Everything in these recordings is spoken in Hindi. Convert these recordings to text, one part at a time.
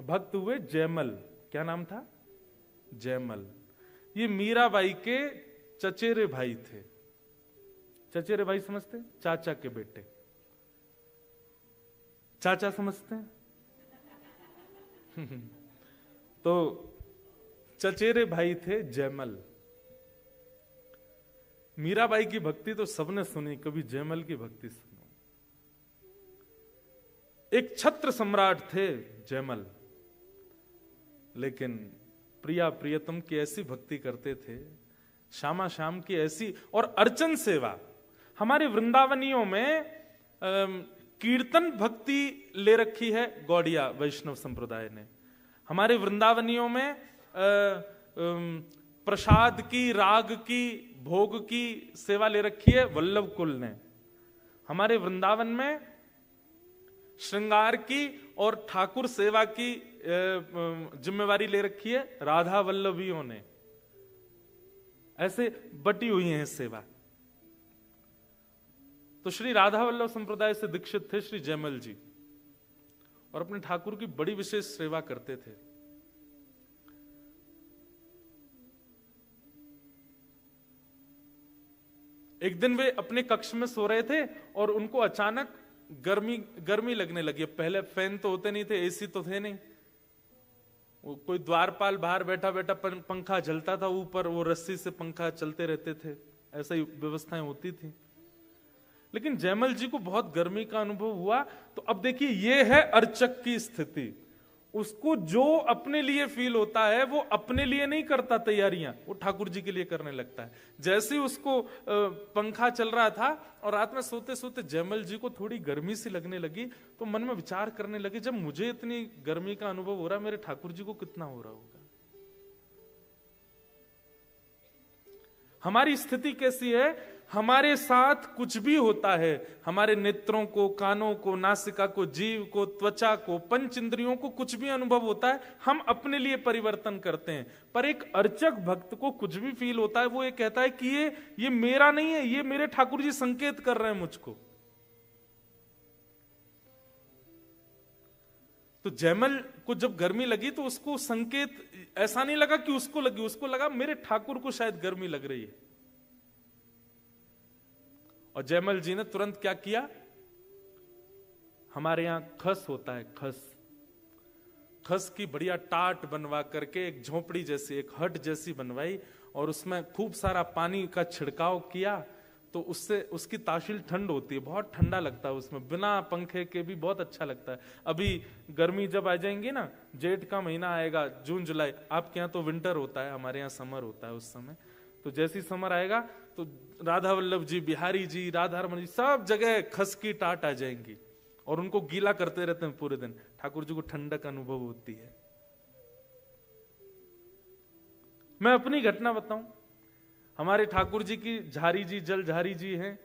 भक्त हुए जयमल। क्या नाम था? जयमल। ये मीराबाई के चचेरे भाई थे। चचेरे भाई समझते? चाचा के बेटे। चाचा समझते हैं? तो चचेरे भाई थे जयमल। मीराबाई की भक्ति तो सबने सुनी, कभी जयमल की भक्ति सुनो। एक छत्र सम्राट थे जयमल, लेकिन प्रिया प्रियतम की ऐसी भक्ति करते थे, श्यामा श्याम की ऐसी, और अर्चन सेवा। हमारे वृंदावनियों में कीर्तन भक्ति ले रखी है गौड़िया वैष्णव संप्रदाय ने। हमारे वृंदावनियों में प्रसाद की, राग की, भोग की सेवा ले रखी है वल्लभ कुल ने। हमारे वृंदावन में श्रृंगार की और ठाकुर सेवा की जिम्मेवारी ले रखी है राधा वल्लभियों ने। ऐसे बटी हुई है सेवा। तो श्री राधा वल्लभ संप्रदाय से दीक्षित थे श्री जयमल जी, और अपने ठाकुर की बड़ी विशेष सेवा करते थे। एक दिन वे अपने कक्ष में सो रहे थे और उनको अचानक गर्मी लगने लगी। पहले फैन तो होते नहीं थे, एसी तो थे नहीं। वो कोई द्वारपाल बाहर बैठा बैठा पंखा चलता था ऊपर, वो रस्सी से पंखा चलते रहते थे, ऐसा ही व्यवस्थाएं होती थी। लेकिन जयमल जी को बहुत गर्मी का अनुभव हुआ। तो अब देखिए, ये है अर्चक की स्थिति। उसको जो अपने लिए फील होता है वो अपने लिए नहीं करता तैयारियां, वो ठाकुर जी के लिए करने लगता है। जैसे ही उसको पंखा चल रहा था और रात में सोते सोते जयमल जी को थोड़ी गर्मी सी लगने लगी, तो मन में विचार करने लगे, जब मुझे इतनी गर्मी का अनुभव हो रहा है, मेरे ठाकुर जी को कितना हो रहा होगा। हमारी स्थिति कैसी है? हमारे साथ कुछ भी होता है, हमारे नेत्रों को, कानों को, नासिका को, जीव को, त्वचा को, पंच इंद्रियों को कुछ भी अनुभव होता है, हम अपने लिए परिवर्तन करते हैं। पर एक अर्चक भक्त को कुछ भी फील होता है, वो ये कहता है कि ये मेरा नहीं है, ये मेरे ठाकुर जी संकेत कर रहे हैं मुझको। तो जयमल को जब गर्मी लगी तो उसको संकेत ऐसा नहीं लगा कि उसको लगी, उसको लगा मेरे ठाकुर को शायद गर्मी लग रही है। और जयमल जी ने तुरंत क्या किया? हमारे यहां खस होता है, खस की बढ़िया टाट बनवा करके एक झोपड़ी जैसी, एक हट जैसी बनवाई, और उसमें खूब सारा पानी का छिड़काव किया। तो उससे उसकी तासील ठंड होती है, बहुत ठंडा लगता है उसमें, बिना पंखे के भी बहुत अच्छा लगता है। अभी गर्मी जब आ जाएंगी ना, जेठ का महीना आएगा, जून जुलाई, आपके यहाँ तो विंटर होता है, हमारे यहाँ समर होता है उस समय। तो जैसी समर आएगा तो राधा वल्लभ जी, बिहारी जी, राधा रमन जी, सब जगह खस की टाट आ जाएंगी और उनको गीला करते रहते हैं पूरे दिन। ठाकुर जी को ठंडक अनुभव होती है। मैं अपनी घटना बताऊं, हमारे ठाकुर जी की झारी जी, जल झारी जी हैं,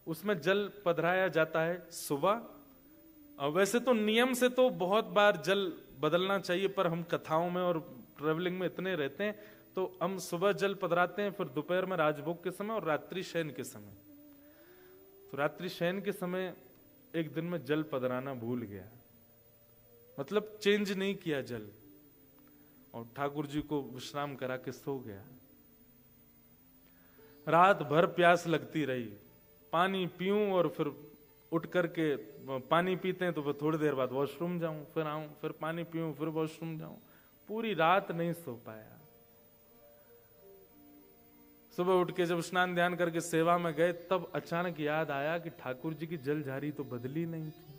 उसमें जल पधराया जाता है सुबह। वैसे तो नियम से तो बहुत बार जल बदलना चाहिए, पर हम कथाओं में और ट्रेवलिंग में इतने रहते हैं, तो हम सुबह जल पधराते हैं, फिर दोपहर में राजभोग के समय और रात्रि शयन के समय। तो रात्रि शयन के समय एक दिन में जल पधराना भूल गया, मतलब चेंज नहीं किया जल, और ठाकुर जी को विश्राम करा के सो गया। रात भर प्यास लगती रही, पानी पीऊं और फिर उठ करके पानी पीते हैं तो फिर थोड़ी देर बाद वॉशरूम जाऊं, फिर आऊं, फिर पानी पीऊं, फिर वॉशरूम जाऊं। पूरी रात नहीं सो पाया। सुबह उठ के जब स्नान ध्यान करके सेवा में गए, तब अचानक याद आया कि ठाकुर जी की जल झारी तो बदली नहीं थी।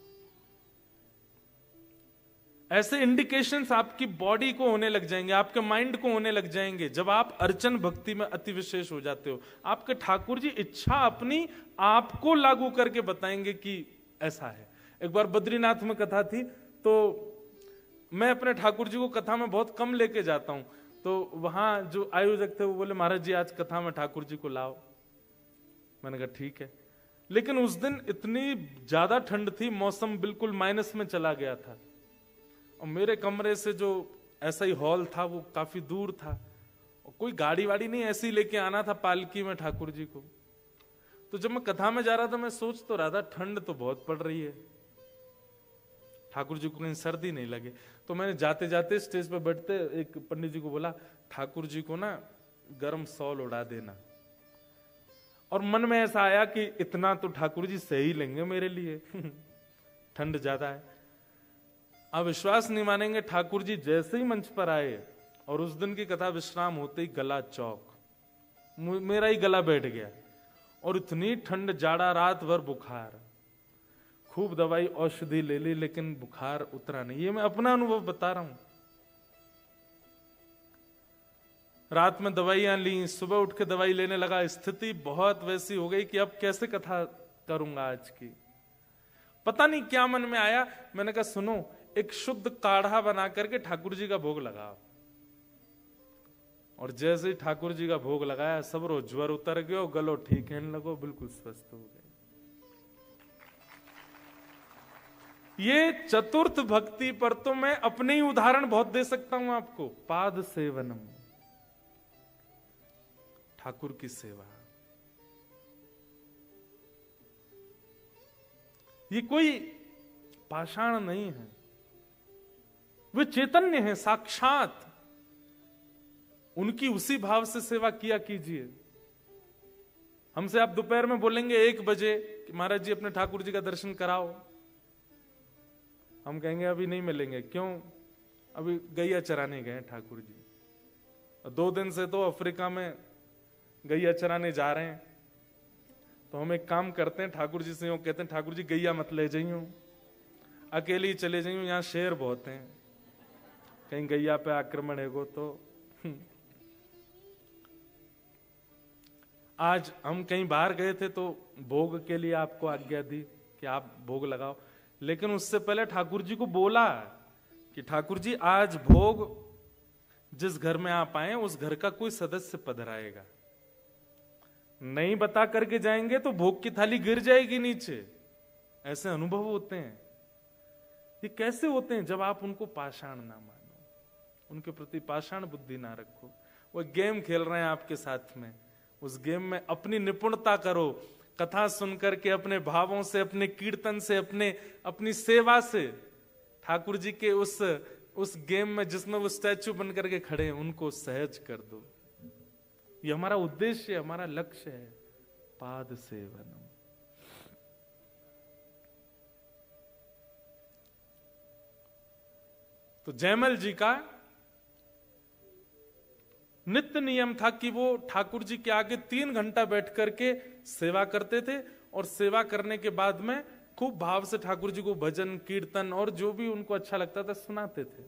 ऐसे इंडिकेशंस आपकी बॉडी को होने लग जाएंगे, आपके माइंड को होने लग जाएंगे जब आप अर्चन भक्ति में अति विशेष हो जाते हो। आपके ठाकुर जी इच्छा अपनी आपको लागू करके बताएंगे कि ऐसा है। एक बार बद्रीनाथ में कथा थी, तो मैं अपने ठाकुर जी को कथा में बहुत कम लेके जाता हूं। तो वहां जो आयोजक थे वो बोले, महाराज जी आज कथा में ठाकुर जी को लाओ। मैंने कहा ठीक है। लेकिन उस दिन इतनी ज्यादा ठंड थी, मौसम बिल्कुल माइनस में चला गया था, और मेरे कमरे से जो ऐसा ही हॉल था वो काफी दूर था, और कोई गाड़ी वाड़ी नहीं, ऐसे ही लेके आना था पालकी में ठाकुर जी को। तो जब मैं कथा में जा रहा था, मैं सोच तो रहा था ठंड तो बहुत पड़ रही है, ठाकुर जी को कहीं सर्दी नहीं लगे। तो मैंने जाते जाते स्टेज पे बैठते एक पंडित जी को बोला, ठाकुर जी को ना गर्म शॉल उड़ा देना। और मन में ऐसा आया कि इतना तो ठाकुर जी सही लेंगे मेरे लिए ठंड ज्यादा है। अब विश्वास नहीं मानेंगे, ठाकुर जी जैसे ही मंच पर आए और उस दिन की कथा विश्राम होते ही गला चौक, मेरा ही गला बैठ गया। और इतनी ठंड, जाड़ा, रात भर बुखार, खूब दवाई औषधि ले ली लेकिन बुखार उतरा नहीं। ये मैं अपना अनुभव बता रहा हूं। रात में दवाइयां ली, सुबह उठ के दवाई लेने लगा, स्थिति बहुत वैसी हो गई कि अब कैसे कथा करूंगा आज की। पता नहीं क्या मन में आया, मैंने कहा सुनो, एक शुद्ध काढ़ा बना करके ठाकुर जी का भोग लगाओ। और जैसे ही ठाकुर जी का भोग लगाया, सब रो ज्वर उतर गयो, गलो ठीक है लगो, बिल्कुल स्वस्थ हो गए। ये चतुर्थ भक्ति पर तो मैं अपने ही उदाहरण बहुत दे सकता हूं आपको। पाद सेवनम, ठाकुर की सेवा, ये कोई पाषाण नहीं है, वे चैतन्य है साक्षात। उनकी उसी भाव से सेवा किया कीजिए। हमसे आप दोपहर में बोलेंगे 1 बजे कि महाराज जी अपने ठाकुर जी का दर्शन कराओ, हम कहेंगे अभी नहीं मिलेंगे। क्यों? अभी गैया चराने गए ठाकुर जी, 2 दिन से तो अफ्रीका में गैया चराने जा रहे हैं। तो हम एक काम करते हैं, ठाकुर जी से यूं कहते हैं, ठाकुर जी गैया मत ले जाइयो, अकेली चले जाइयो, यहां शेर बहुत हैं, कहीं गैया पे आक्रमण है तो। आज हम कहीं बाहर गए थे तो भोग के लिए आपको आज्ञा दी कि आप भोग लगाओ, लेकिन उससे पहले ठाकुर जी को बोला कि ठाकुर जी आज भोग जिस घर में आप आए उस घर का कोई सदस्य पधराएगा। नहीं बता करके जाएंगे तो भोग की थाली गिर जाएगी नीचे। ऐसे अनुभव होते हैं। ये कैसे होते हैं? जब आप उनको पाषाण ना मानो, उनके प्रति पाषाण बुद्धि ना रखो। वो गेम खेल रहे हैं आपके साथ में, उस गेम में अपनी निपुणता करो। कथा सुनकर के अपने भावों से, अपने कीर्तन से, अपनी सेवा से ठाकुर जी के उस गेम में जिसमें वो स्टैचू बन करके खड़े हैं उनको सहज कर दो। ये हमारा उद्देश्य, हमारा लक्ष्य है। पाद सेवनम। तो जयमल जी का नित्य नियम था कि वो ठाकुर जी के आगे 3 घंटा बैठ करके सेवा करते थे, और सेवा करने के बाद में खूब भाव से ठाकुर जी को भजन, कीर्तन और जो भी उनको अच्छा लगता था सुनाते थे।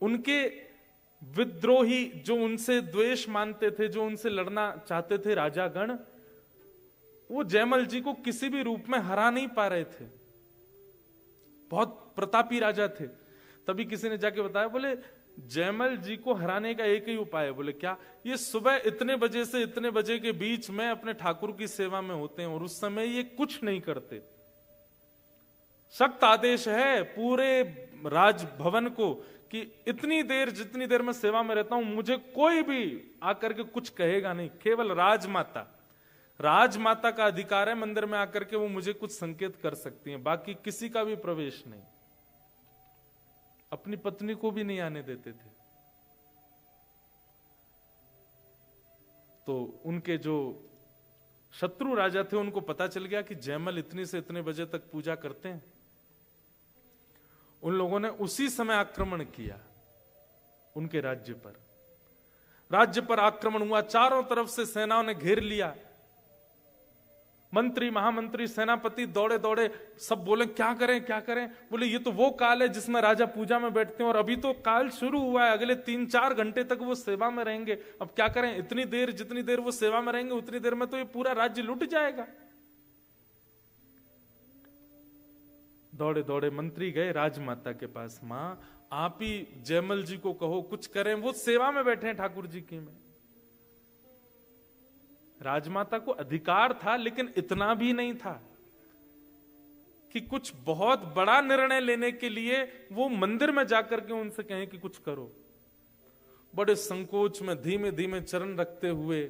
उनके विद्रोही, जो उनसे द्वेष मानते थे, जो उनसे लड़ना चाहते थे राजागण, वो जयमल जी को किसी भी रूप में हरा नहीं पा रहे थे। बहुत प्रतापी राजा थे। तभी किसी ने जाके बताया, बोले जयमल जी को हराने का एक ही उपाय है। बोले क्या? ये सुबह इतने बजे से इतने बजे के बीच में अपने ठाकुर की सेवा में होते हैं और उस समय ये कुछ नहीं करते। सख्त आदेश है पूरे राजभवन को कि इतनी देर, जितनी देर मैं सेवा में रहता हूं, मुझे कोई भी आकर के कुछ कहेगा नहीं। केवल राजमाता का अधिकार है मंदिर में आकर के वो मुझे कुछ संकेत कर सकती हैं, बाकी किसी का भी प्रवेश नहीं। अपनी पत्नी को भी नहीं आने देते थे। तो उनके जो शत्रु राजा थे उनको पता चल गया कि जयमल इतने से इतने बजे तक पूजा करते हैं। उन लोगों ने उसी समय आक्रमण किया उनके राज्य पर। राज्य पर आक्रमण हुआ, चारों तरफ से सेनाओं ने घेर लिया। मंत्री, महामंत्री, सेनापति दौड़े दौड़े, सब बोले क्या करें क्या करें। बोले ये तो वो काल है जिसमें राजा पूजा में बैठते हैं और अभी तो काल शुरू हुआ है, अगले 3-4 घंटे तक वो सेवा में रहेंगे। अब क्या करें? इतनी देर, जितनी देर वो सेवा में रहेंगे उतनी देर में तो ये पूरा राज्य लुट जाएगा। दौड़े दौड़े मंत्री गए राजमाता के पास। मां, आप ही जयमल जी को कहो कुछ करें, वो सेवा में बैठे हैं ठाकुर जी की में। राजमाता को अधिकार था, लेकिन इतना भी नहीं था कि कुछ बहुत बड़ा निर्णय लेने के लिए वो मंदिर में जाकर के उनसे कहें कि कुछ करो। बड़े संकोच में धीमे धीमे चरण रखते हुए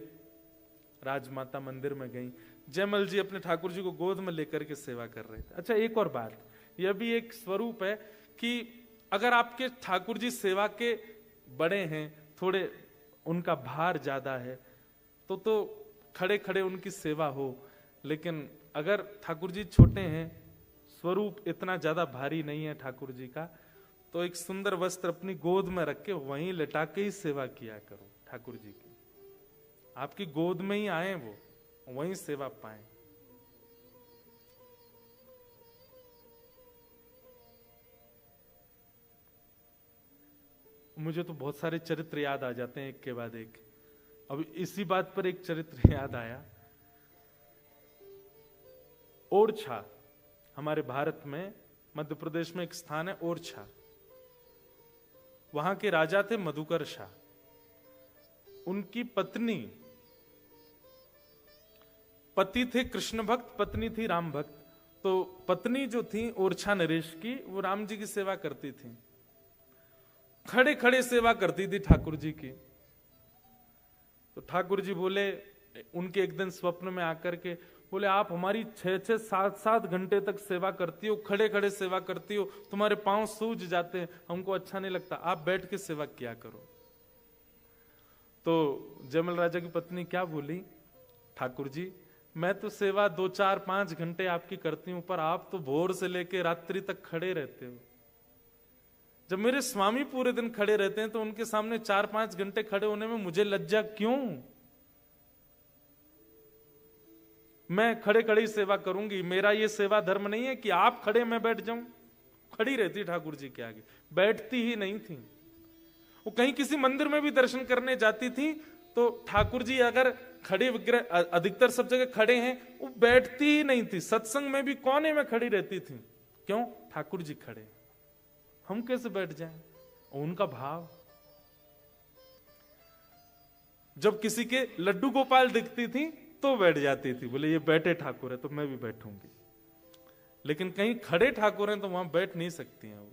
राजमाता मंदिर में गई। जयमल जी अपने ठाकुर जी को गोद में लेकर के सेवा कर रहे थे। अच्छा, एक और बात, यह भी एक स्वरूप है कि अगर आपके ठाकुर जी सेवा के बड़े हैं, थोड़े उनका भार ज्यादा है, तो खड़े खड़े उनकी सेवा हो। लेकिन अगर ठाकुर जी छोटे हैं, स्वरूप इतना ज्यादा भारी नहीं है ठाकुर जी का, तो एक सुंदर वस्त्र अपनी गोद में रख के वहीं लेटा के ही सेवा किया करो ठाकुर जी की। आपकी गोद में ही आए वो, वहीं सेवा पाए। मुझे तो बहुत सारे चरित्र याद आ जाते हैं एक के बाद एक। अब इसी बात पर एक चरित्र याद आया। ओरछा, हमारे भारत में मध्य प्रदेश में एक स्थान है ओरछा। वहां के राजा थे मधुकर शाह। उनकी पत्नी, पति थे कृष्ण भक्त, पत्नी थी राम भक्त। तो पत्नी जो थी ओरछा नरेश की, वो राम जी की सेवा करती थी, खड़े खड़े सेवा करती थी ठाकुर जी की। तो ठाकुर जी बोले, उनके एक दिन स्वप्न में आकर के बोले, आप हमारी 6-6, 7-7 घंटे तक सेवा करती हो, खड़े खड़े सेवा करती हो, तुम्हारे पांव सूज जाते हैं, हमको अच्छा नहीं लगता, आप बैठ के सेवा किया करो। तो जयमल राजा की पत्नी क्या बोली, ठाकुर जी मैं तो सेवा 2, 4, 5 घंटे आपकी करती हूं, पर आप तो भोर से लेके रात्रि तक खड़े रहते हो। जब मेरे स्वामी पूरे दिन खड़े रहते हैं तो उनके सामने 4-5 घंटे खड़े होने में मुझे लज्जा क्यों? मैं खड़े खड़े ही सेवा करूंगी। मेरा ये सेवा धर्म नहीं है कि आप खड़े मैं बैठ जाऊं। खड़ी रहती ठाकुर जी के आगे, बैठती ही नहीं थी। वो कहीं किसी मंदिर में भी दर्शन करने जाती थी तो ठाकुर जी अगर खड़े विग्रह, अधिकतर सब जगह खड़े हैं, वो बैठती ही नहीं थी। सत्संग में भी कोने में खड़ी रहती थी। क्यों? ठाकुर जी खड़े, हम कैसे बैठ जाएं? उनका भाव। जब किसी के लड्डू गोपाल दिखती थी तो बैठ जाती थी, बोले ये बैठे ठाकुर है तो मैं भी बैठूंगी। लेकिन कहीं खड़े ठाकुर हैं तो वहां बैठ नहीं सकती हैं वो।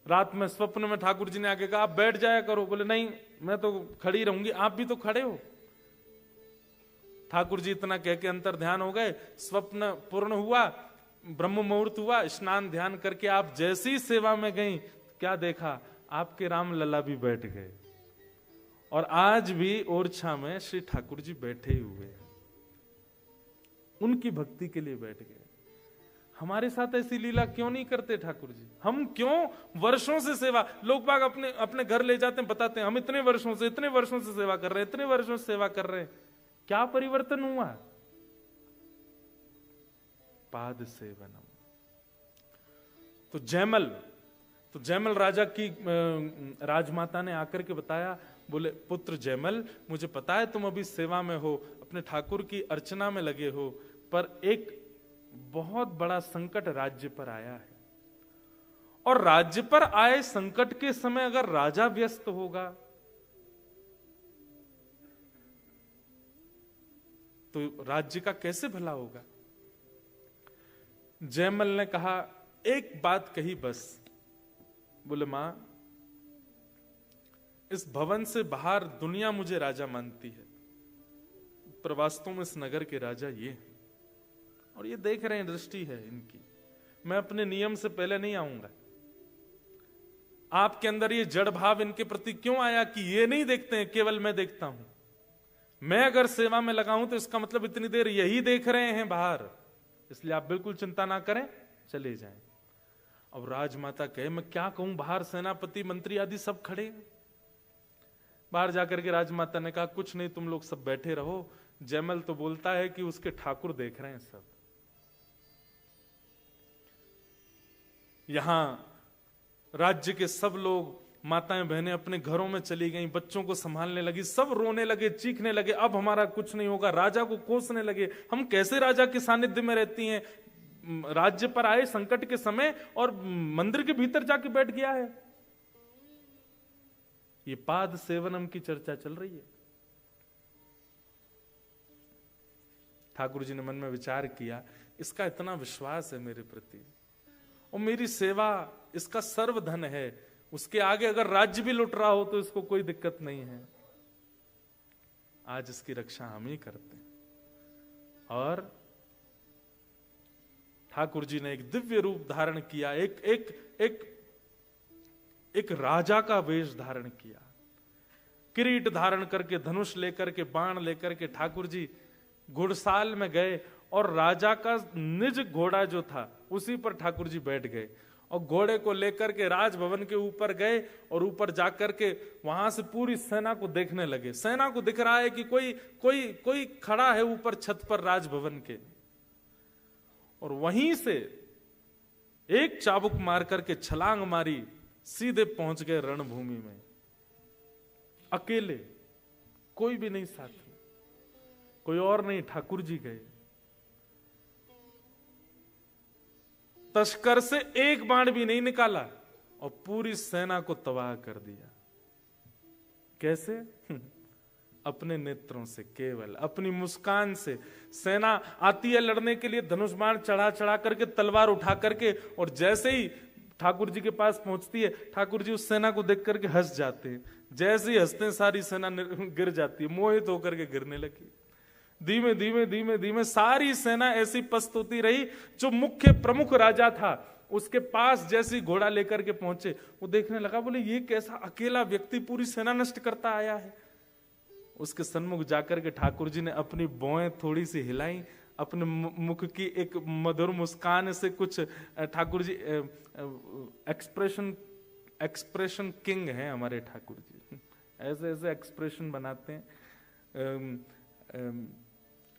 रात में स्वप्न में ठाकुर जी ने आके कहा आप बैठ जाया करो, बोले नहीं मैं तो खड़ी रहूंगी। आप भी तो खड़े हो। ठाकुर जी इतना कह के अंतर ध्यान हो गए। स्वप्न पूर्ण हुआ, ब्रह्म मुहूर्त हुआ, स्नान ध्यान करके आप जैसी सेवा में गई, क्या देखा, आपके राम लला भी बैठ गए। और आज भी ओरछा में श्री ठाकुर जी बैठे हुए हैं, उनकी भक्ति के लिए बैठ गए। हमारे साथ ऐसी लीला क्यों नहीं करते ठाकुर जी? हम क्यों वर्षों से सेवा, लोग बाग अपने अपने घर ले जाते हैं, बताते हैं हम इतने वर्षों से सेवा कर रहे हैं, इतने वर्षों से सेवा कर रहे हैं। क्या परिवर्तन हुआ? पाद सेवनम। तो जयमल राजा की राजमाता ने आकर के बताया, बोले पुत्र जयमल, मुझे पता है तुम अभी सेवा में हो, अपने ठाकुर की अर्चना में लगे हो, पर एक बहुत बड़ा संकट राज्य पर आया है। और राज्य पर आए संकट के समय अगर राजा व्यस्त होगा तो राज्य का कैसे भला होगा? जयमल ने कहा, एक बात कही बस। बोले मां, इस भवन से बाहर दुनिया मुझे राजा मानती है, पर वास्तव में इस नगर के राजा ये हैं। और ये देख रहे हैं, दृष्टि है इनकी। मैं अपने नियम से पहले नहीं आऊंगा। आपके अंदर ये जड़ भाव इनके प्रति क्यों आया कि ये नहीं देखते हैं, केवल मैं देखता हूं। मैं अगर सेवा में लगा हूं तो इसका मतलब इतनी देर यही देख रहे हैं बाहर, इसलिए आप बिल्कुल चिंता ना करें, चले जाएं। अब राजमाता कहे, मैं क्या कहूं, बाहर सेनापति मंत्री आदि सब खड़े हैं। बाहर जाकर के राजमाता ने कहा, कुछ नहीं, तुम लोग सब बैठे रहो। जयमल तो बोलता है कि उसके ठाकुर देख रहे हैं सब। यहां राज्य के सब लोग, माताएं बहनें अपने घरों में चली गईं, बच्चों को संभालने लगी, सब रोने लगे, चीखने लगे, अब हमारा कुछ नहीं होगा। राजा को कोसने लगे, हम कैसे राजा के सानिध्य में रहती हैं, राज्य पर आए संकट के समय और मंदिर के भीतर जाके बैठ गया है। ये पाद सेवनम की चर्चा चल रही है। ठाकुर जी ने मन में विचार किया, इसका इतना विश्वास है मेरे प्रति और मेरी सेवा इसका सर्वधन है, उसके आगे अगर राज्य भी लुट रहा हो तो इसको कोई दिक्कत नहीं है। आज इसकी रक्षा हम ही करते हैं। और ठाकुर जी ने एक दिव्य रूप धारण किया, एक राजा का वेश धारण किया, किरीट धारण करके, धनुष लेकर के, बाण लेकर के ठाकुर जी घुड़साल में गए और राजा का निज घोड़ा जो था उसी पर ठाकुर जी बैठ गए और घोड़े को लेकर के राजभवन के ऊपर गए और ऊपर जाकर के वहां से पूरी सेना को देखने लगे। सेना को दिख रहा है कि कोई खड़ा है ऊपर छत पर राजभवन के, और वहीं से एक चाबुक मार करके छलांग मारी, सीधे पहुंच गए रणभूमि में, अकेले, कोई भी नहीं साथ में, कोई और नहीं, ठाकुर जी गए। तस्कर से एक बाण भी नहीं निकाला और पूरी सेना को तबाह कर दिया। कैसे? अपने नेत्रों से, केवल अपनी मुस्कान से। सेना आती है लड़ने के लिए, धनुष बाण चढ़ा चढ़ा करके, तलवार उठा करके, और जैसे ही ठाकुर जी के पास पहुंचती है, ठाकुर जी उस सेना को देख करके हंस जाते हैं। जैसे ही हंसते हैं सारी सेना गिर जाती है, मोहित होकर के गिरने लगी। धीमे धीमे धीमे धीमे सारी सेना ऐसी पस्त होती रही। जो मुख्य प्रमुख राजा था उसके पास जैसे घोड़ा लेकर के पहुंचे, वो देखने लगा, बोले ये कैसा अकेला व्यक्ति पूरी सेना नष्ट करता आया है। उसके सन्मुख जाकर के ठाकुर जी ने अपनी भौहें थोड़ी सी हिलाई, अपने मुख की एक मधुर मुस्कान से कुछ, ठाकुर जी एक्सप्रेशन किंग हैं हमारे ठाकुर जी, ऐसे ऐसे एक्सप्रेशन बनाते हैं।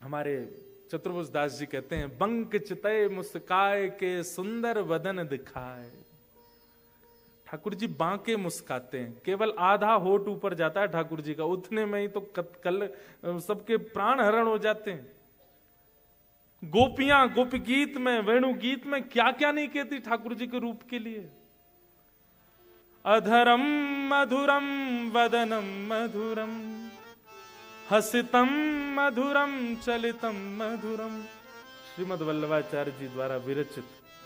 हमारे चतुर्भुज दास जी कहते हैं, बंक चितय मुस्काए के सुंदर वदन दिखाए। ठाकुर जी बांके मुस्काते हैं, केवल आधा होठ ऊपर जाता है ठाकुर जी का, उतने में ही तो कल सबके प्राण हरण हो जाते हैं। गोपियां गोपी गीत में, वेणु गीत में क्या क्या नहीं कहती ठाकुर जी के रूप के लिए। अधरम मधुरम वदनम मधुरम, हसितम मधुरम चलितम मधुरम। श्रीमद् वल्लभाचार्य जी द्वारा विरचित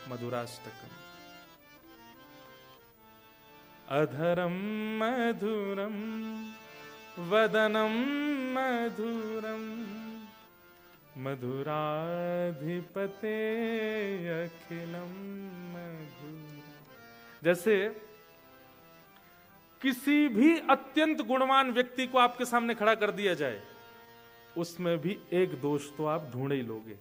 मधुराष्टकम। अधरम मधुरम वदनम मधुरम, मधुराधिपते अखिलम मधुरम। जैसे किसी भी अत्यंत गुणवान व्यक्ति को आपके सामने खड़ा कर दिया जाए, उसमें भी एक दोष तो आप ढूंढ ही लोगे।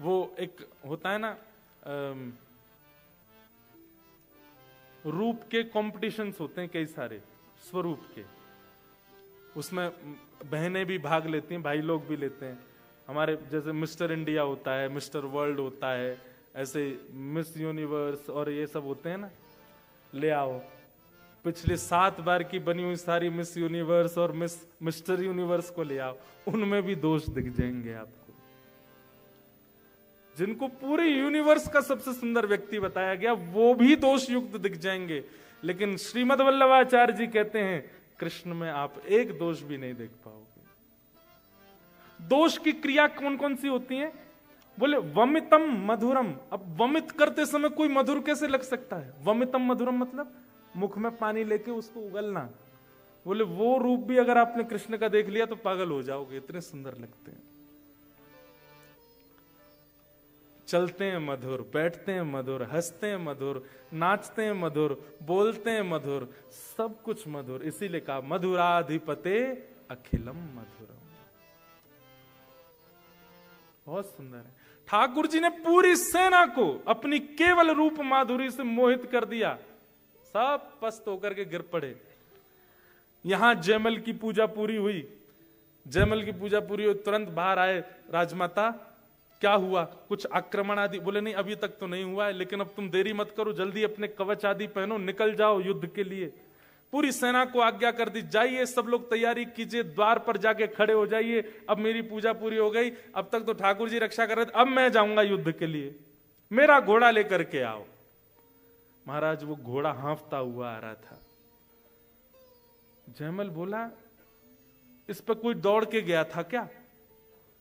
वो एक होता है ना, रूप के कॉम्पिटिशन्स होते हैं कई सारे, स्वरूप के, उसमें बहनें भी भाग लेती हैं, भाई लोग भी लेते हैं। हमारे जैसे मिस्टर इंडिया होता है, मिस्टर वर्ल्ड होता है, ऐसे मिस यूनिवर्स और ये सब होते हैं ना। ले आओ पिछले 7 बार की बनी हुई सारी मिस यूनिवर्स और मिस्टर यूनिवर्स को ले आओ, उनमें भी दोष दिख जाएंगे आपको। जिनको पूरे यूनिवर्स का सबसे सुंदर व्यक्ति बताया गया, वो भी दोष युक्त दिख जाएंगे। लेकिन श्रीमद् वल्लभाचार्य जी कहते हैं, कृष्ण में आप एक दोष भी नहीं देख पाओगे। दोष की क्रिया कौन कौन सी होती है? बोले वमितम मधुरम। अब वमित करते समय कोई मधुर कैसे लग सकता है? वमितम मधुरम मतलब मुख में पानी लेके उसको उगलना। बोले वो रूप भी अगर आपने कृष्ण का देख लिया तो पागल हो जाओगे, इतने सुंदर लगते हैं। चलते हैं मधुर, बैठते हैं मधुर, हंसते हैं मधुर, नाचते हैं मधुर, बोलते हैं मधुर, सब कुछ मधुर। इसीलिए कहा मधुराधिपते अखिलम मधुरम। बहुत सुंदर है। ठाकुर जी ने पूरी सेना को अपनी केवल रूप माधुरी से मोहित कर दिया। सब पस्त होकर के गिर पड़े। यहां जयमल की पूजा पूरी हुई। जयमल की पूजा पूरी हुई, तुरंत बाहर आए राजमाता, क्या हुआ? कुछ आक्रमण आदि? बोले नहीं अभी तक तो नहीं हुआ है, लेकिन अब तुम देरी मत करो, जल्दी अपने कवच आदि पहनो, निकल जाओ युद्ध के लिए। पूरी सेना को आज्ञा कर दी, जाइए सब लोग तैयारी कीजिए, द्वार पर जाके खड़े हो जाइए, अब मेरी पूजा पूरी हो गई, अब तक तो ठाकुर जी रक्षा कर रहे थे, अब मैं जाऊंगा युद्ध के लिए, मेरा घोड़ा लेकर के आओ। महाराज वो घोड़ा हाँफता हुआ आ रहा था। जयमल बोला इस पर कोई दौड़ के गया था क्या?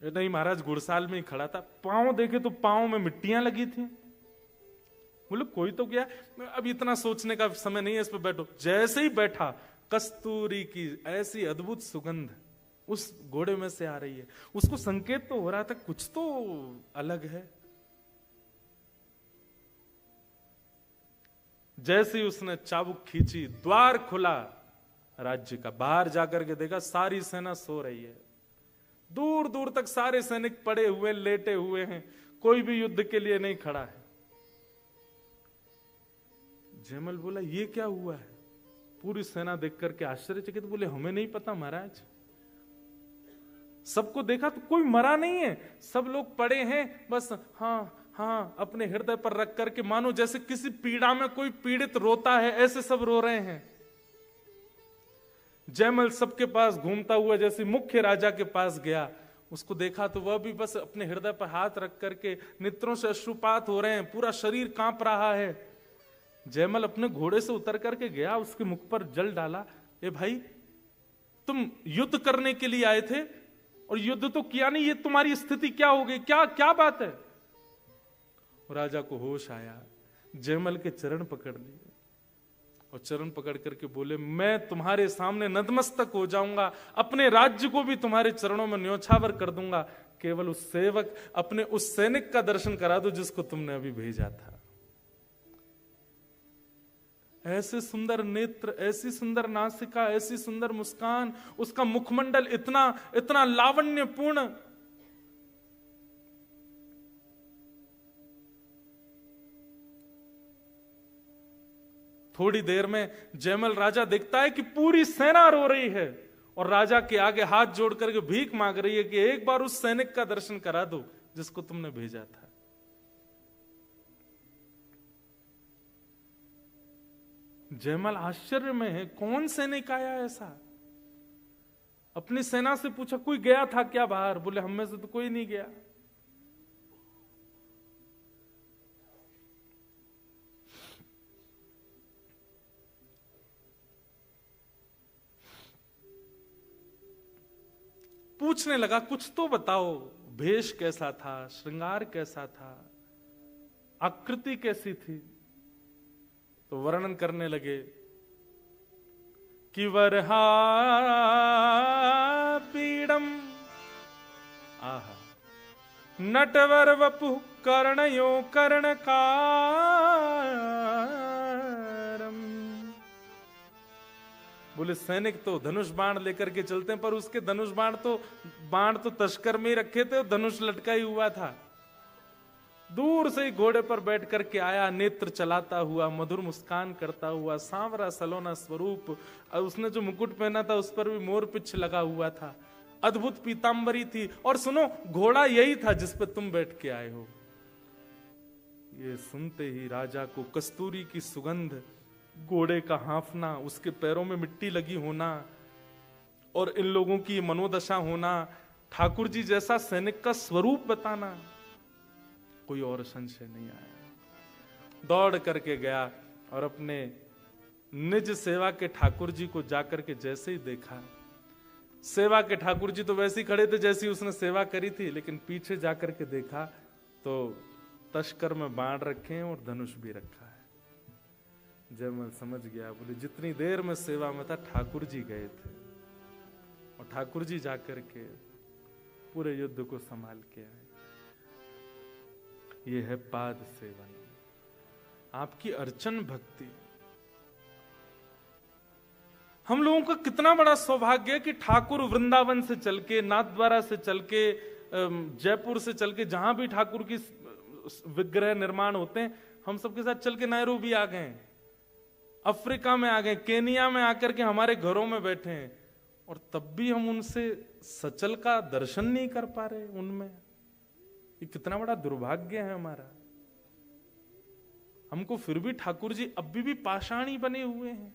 नहीं महाराज, घुड़साल में ही खड़ा था। पांव देखे तो पांव में मिट्टियां लगी थी। बोले कोई तो गया, अब इतना सोचने का समय नहीं है, इस पर बैठो। जैसे ही बैठा, कस्तूरी की ऐसी अद्भुत सुगंध उस घोड़े में से आ रही है। उसको संकेत तो हो रहा था कुछ तो अलग है। जैसे ही उसने चाबुक खींची, द्वार खुला राज्य का। बाहर जाकर के देखा सारी सेना सो रही है, दूर दूर तक सारे सैनिक पड़े हुए लेटे हुए हैं, कोई भी युद्ध के लिए नहीं खड़ा है। जयमल बोला ये क्या हुआ है? पूरी सेना देख करके आश्चर्यचकित बोले हमें नहीं पता महाराज। सबको देखा तो कोई मरा नहीं है, सब लोग पड़े हैं बस, हाँ हाँ अपने हृदय पर रख करके, मानो जैसे किसी पीड़ा में कोई पीड़ित रोता है, ऐसे सब रो रहे हैं। जयमल सबके पास घूमता हुआ जैसे मुख्य राजा के पास गया, उसको देखा तो वह भी बस अपने हृदय पर हाथ रख करके, नेत्रों से अश्रुपात हो रहे हैं, पूरा शरीर कांप रहा है। जयमल अपने घोड़े से उतर करके गया, उसके मुख पर जल डाला। ए भाई, तुम युद्ध करने के लिए आए थे और युद्ध तो किया नहीं, ये तुम्हारी स्थिति क्या हो गई, क्या क्या बात है? राजा को होश आया, जयमल के चरण पकड़ लिए और चरण पकड़ करके बोले मैं तुम्हारे सामने नतमस्तक हो जाऊंगा, अपने राज्य को भी तुम्हारे चरणों में न्योछावर कर दूंगा, केवल उस सेवक, अपने उस सैनिक का दर्शन करा दो जिसको तुमने अभी भेजा था। ऐसे सुंदर नेत्र, ऐसी सुंदर नासिका, ऐसी सुंदर मुस्कान, उसका मुखमंडल इतना इतना लावण्यपूर्ण। थोड़ी देर में जयमल राजा देखता है कि पूरी सेना रो रही है और राजा के आगे हाथ जोड़ करके भीख मांग रही है कि एक बार उस सैनिक का दर्शन करा दो जिसको तुमने भेजा था। जयमल आश्चर्य में है, कौन सैनिक आया ऐसा? अपनी सेना से पूछा कोई गया था क्या बाहर? बोले हम में से तो कोई नहीं गया। पूछने लगा कुछ तो बताओ, भेष कैसा था, श्रृंगार कैसा था, आकृति कैसी थी? तो वर्णन करने लगे कि वरहा पीड़म आहा नटवर वपु कर्णयो कर्णकारम। बोले सैनिक तो धनुष बाण लेकर के चलते हैं, पर उसके धनुष बाण तो तस्कर में ही रखे थे, धनुष लटका ही हुआ था। दूर से ही घोड़े पर बैठ करके आया, नेत्र चलाता हुआ, मधुर मुस्कान करता हुआ, सांवरा सलोना स्वरूप। उसने जो मुकुट पहना था उस पर भी मोर पिछ लगा हुआ था, अद्भुत पीतांबरी थी। और सुनो, घोड़ा यही था जिस पर तुम बैठ के आए हो। ये सुनते ही राजा को कस्तूरी की सुगंध, घोड़े का हांफना, उसके पैरों में मिट्टी लगी होना और इन लोगों की मनोदशा होना, ठाकुर जी जैसा सैनिक का स्वरूप बताना, कोई और संशय नहीं आया। दौड़ करके गया और अपने निज सेवा के ठाकुर जी को जाकर के जैसे ही देखा, सेवा के ठाकुर जी तो वैसे ही खड़े थे जैसी उसने सेवा करी थी, लेकिन पीछे जाकर के देखा तो तस्कर में बाण रखे हैं और धनुष भी रखा है। जयमल समझ गया, बोले जितनी देर में सेवा में था ठाकुर जी गए थे और ठाकुर जी जाकर के पूरे युद्ध को संभाल के आए। ये है पाद सेवन, आपकी अर्चन भक्ति। हम लोगों का कितना बड़ा सौभाग्य है कि ठाकुर वृंदावन से चल के, नाथद्वारा से चल के, जयपुर से चल के, जहां भी ठाकुर की विग्रह निर्माण होते हैं, हम सबके साथ चल के नैरोबी आ गए, अफ्रीका में आ गए, केनिया में आकर के हमारे घरों में बैठे हैं, और तब भी हम उनसे सचल का दर्शन नहीं कर पा रहे उनमें। ये कितना बड़ा दुर्भाग्य है हमारा। हमको फिर भी ठाकुर जी अभी भी पाषाणी बने हुए हैं।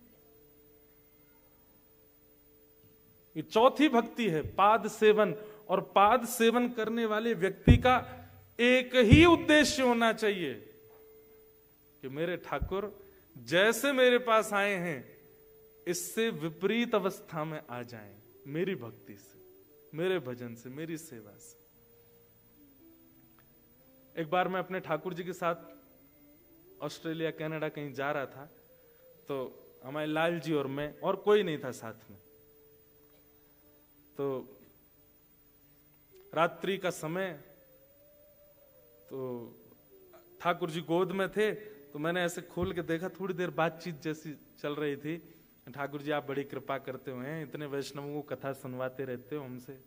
ये चौथी भक्ति है, पाद सेवन। और पाद सेवन करने वाले व्यक्ति का एक ही उद्देश्य होना चाहिए कि मेरे ठाकुर जैसे मेरे पास आए हैं इससे विपरीत अवस्था में आ जाएं, मेरी भक्ति से, मेरे भजन से, मेरी सेवा से। एक बार मैं अपने ठाकुर जी के साथ ऑस्ट्रेलिया कनाडा कहीं जा रहा था, तो हमारे लाल जी और मैं, और कोई नहीं था साथ में। तो रात्रि का समय, तो ठाकुर जी गोद में थे, तो मैंने ऐसे खोल के देखा, थोड़ी देर बातचीत जैसी चल रही थी। ठाकुर जी आप बड़ी कृपा करते हुए, इतने वैष्णवों को कथा सुनवाते रहते हो हमसे।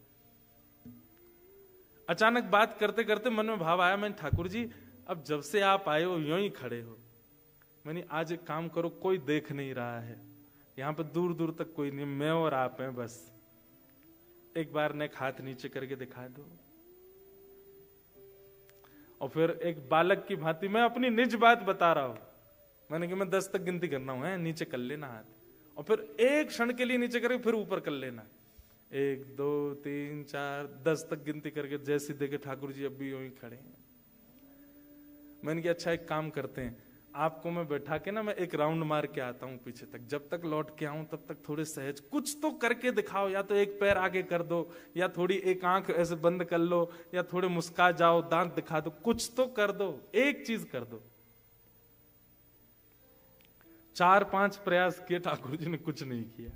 अचानक बात करते करते मन में भाव आया, मैंने ठाकुर जी अब जब से आप आए हो यूं ही खड़े हो। मैंने आज एक काम करो, कोई देख नहीं रहा है यहाँ पे, दूर दूर तक कोई नहीं, मैं और आप हैं बस, एक बार नेक हाथ नीचे करके दिखा दो। और फिर एक बालक की भांति मैं अपनी निज बात बता रहा हूं। मैंने कि मैं 10 तक गिनती करना हूं, नीचे कर लेना हाथ, और फिर एक क्षण के लिए नीचे करके फिर ऊपर कर लेना, 1 2 3 4 10 तक गिनती करके। जैसे देखे ठाकुर जी अब भी यूं ही खड़े हैं। मैंने कहा अच्छा एक काम करते हैं, आपको मैं बैठा के ना मैं एक राउंड मार के आता हूं पीछे तक, जब तक लौट के आऊं तब तक थोड़े सहज कुछ तो करके दिखाओ, या तो एक पैर आगे कर दो, या थोड़ी एक आंख ऐसे बंद कर लो, या थोड़े मुस्का जाओ, दांत दिखा दो, कुछ तो कर दो, एक चीज कर दो। 4-5 प्रयास किए, ठाकुर जी ने कुछ नहीं किया।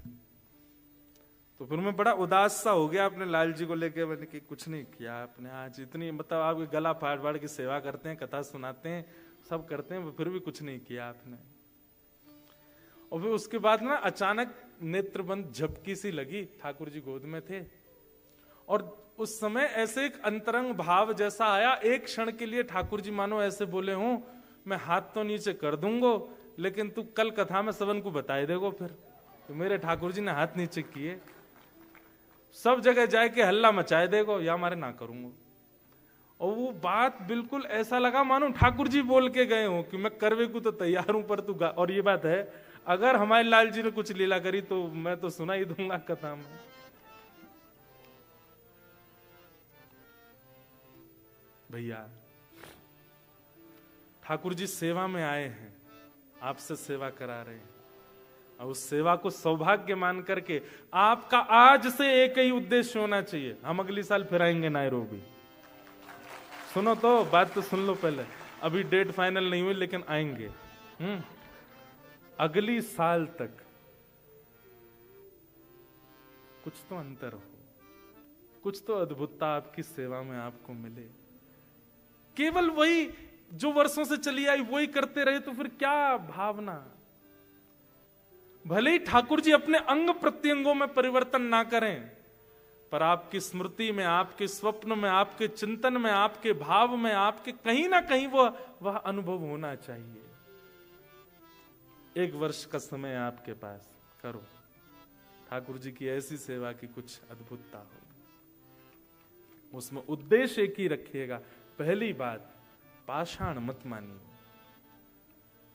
तो फिर मैं बड़ा उदास सा हो गया अपने लाल जी को लेके। मैंने कि कुछ नहीं किया आपने आज, इतनी मतलब आप गला फाड़ फाड़ की सेवा करते हैं, कथा सुनाते हैं, सब करते हैं, फिर भी कुछ नहीं किया आपने। और फिर उसके बाद ना अचानक नेत्रबंद झपकी सी लगी, ठाकुर जी गोद में थे, और उस समय ऐसे एक अंतरंग भाव जैसा आया, एक क्षण के लिए ठाकुर जी मानो ऐसे बोले हूं, मैं हाथ तो नीचे कर दूंगा लेकिन तू कल कथा में सबन को बताए देगो। फिर तो मेरे ठाकुर जी ने हाथ नीचे किए, सब जगह जाके हल्ला मचाए देगो, या हमारे ना करूंगा। और वो बात बिल्कुल ऐसा लगा मानो ठाकुर जी बोल के गए हो कि मैं करवे को तो तैयार हूं, पर तू गा। और ये बात है, अगर हमारे लाल जी ने कुछ लीला करी तो मैं तो सुना ही दूंगा कथा में। भैया ठाकुर जी सेवा में आए हैं, आपसे सेवा करा रहे हैं, और उस सेवा को सौभाग्य मान करके आपका आज से एक ही उद्देश्य होना चाहिए, हम अगली साल फिर आएंगे नायरोबी। सुनो तो, बात तो सुन लो पहले, अभी डेट फाइनल नहीं हुई लेकिन आएंगे। अगली साल तक कुछ तो अंतर हो, कुछ तो अद्भुतता आपकी सेवा में आपको मिले। केवल वही जो वर्षों से चली आई वही करते रहे तो फिर क्या भावना। भले ही ठाकुर जी अपने अंग प्रत्यंगों में परिवर्तन ना करें, पर आपकी स्मृति में, आपके स्वप्न में, आपके चिंतन में, आपके भाव में, आपके कहीं ना कहीं वह अनुभव होना चाहिए। 1 वर्ष का समय है आपके पास, करो ठाकुर जी की ऐसी सेवा की कुछ अद्भुतता हो। उसमें उद्देश्य एक ही रखिएगा। पहली बात, पाषाण मत मानिए,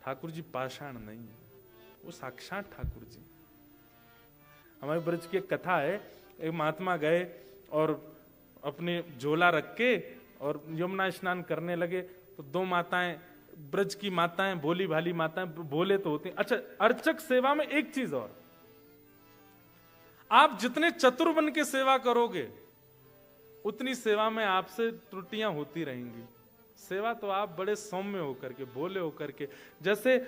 ठाकुर जी पाषाण नहीं है, वो साक्षात ठाकुर जी। हमारे ब्रज की एक कथा है, एक महात्मा गए और अपने झोला रख के और यमुना स्नान करने लगे, तो 2 माताएं, ब्रज की माताएं, भोली भाली माताएं, भोले तो होते हैं। अच्छा, अर्चक सेवा में एक चीज और, आप जितने चतुर बन के सेवा करोगे उतनी सेवा में आपसे त्रुटियां होती रहेंगी। सेवा तो आप बड़े सौम्य होकर के, भोले होकर के, जैसे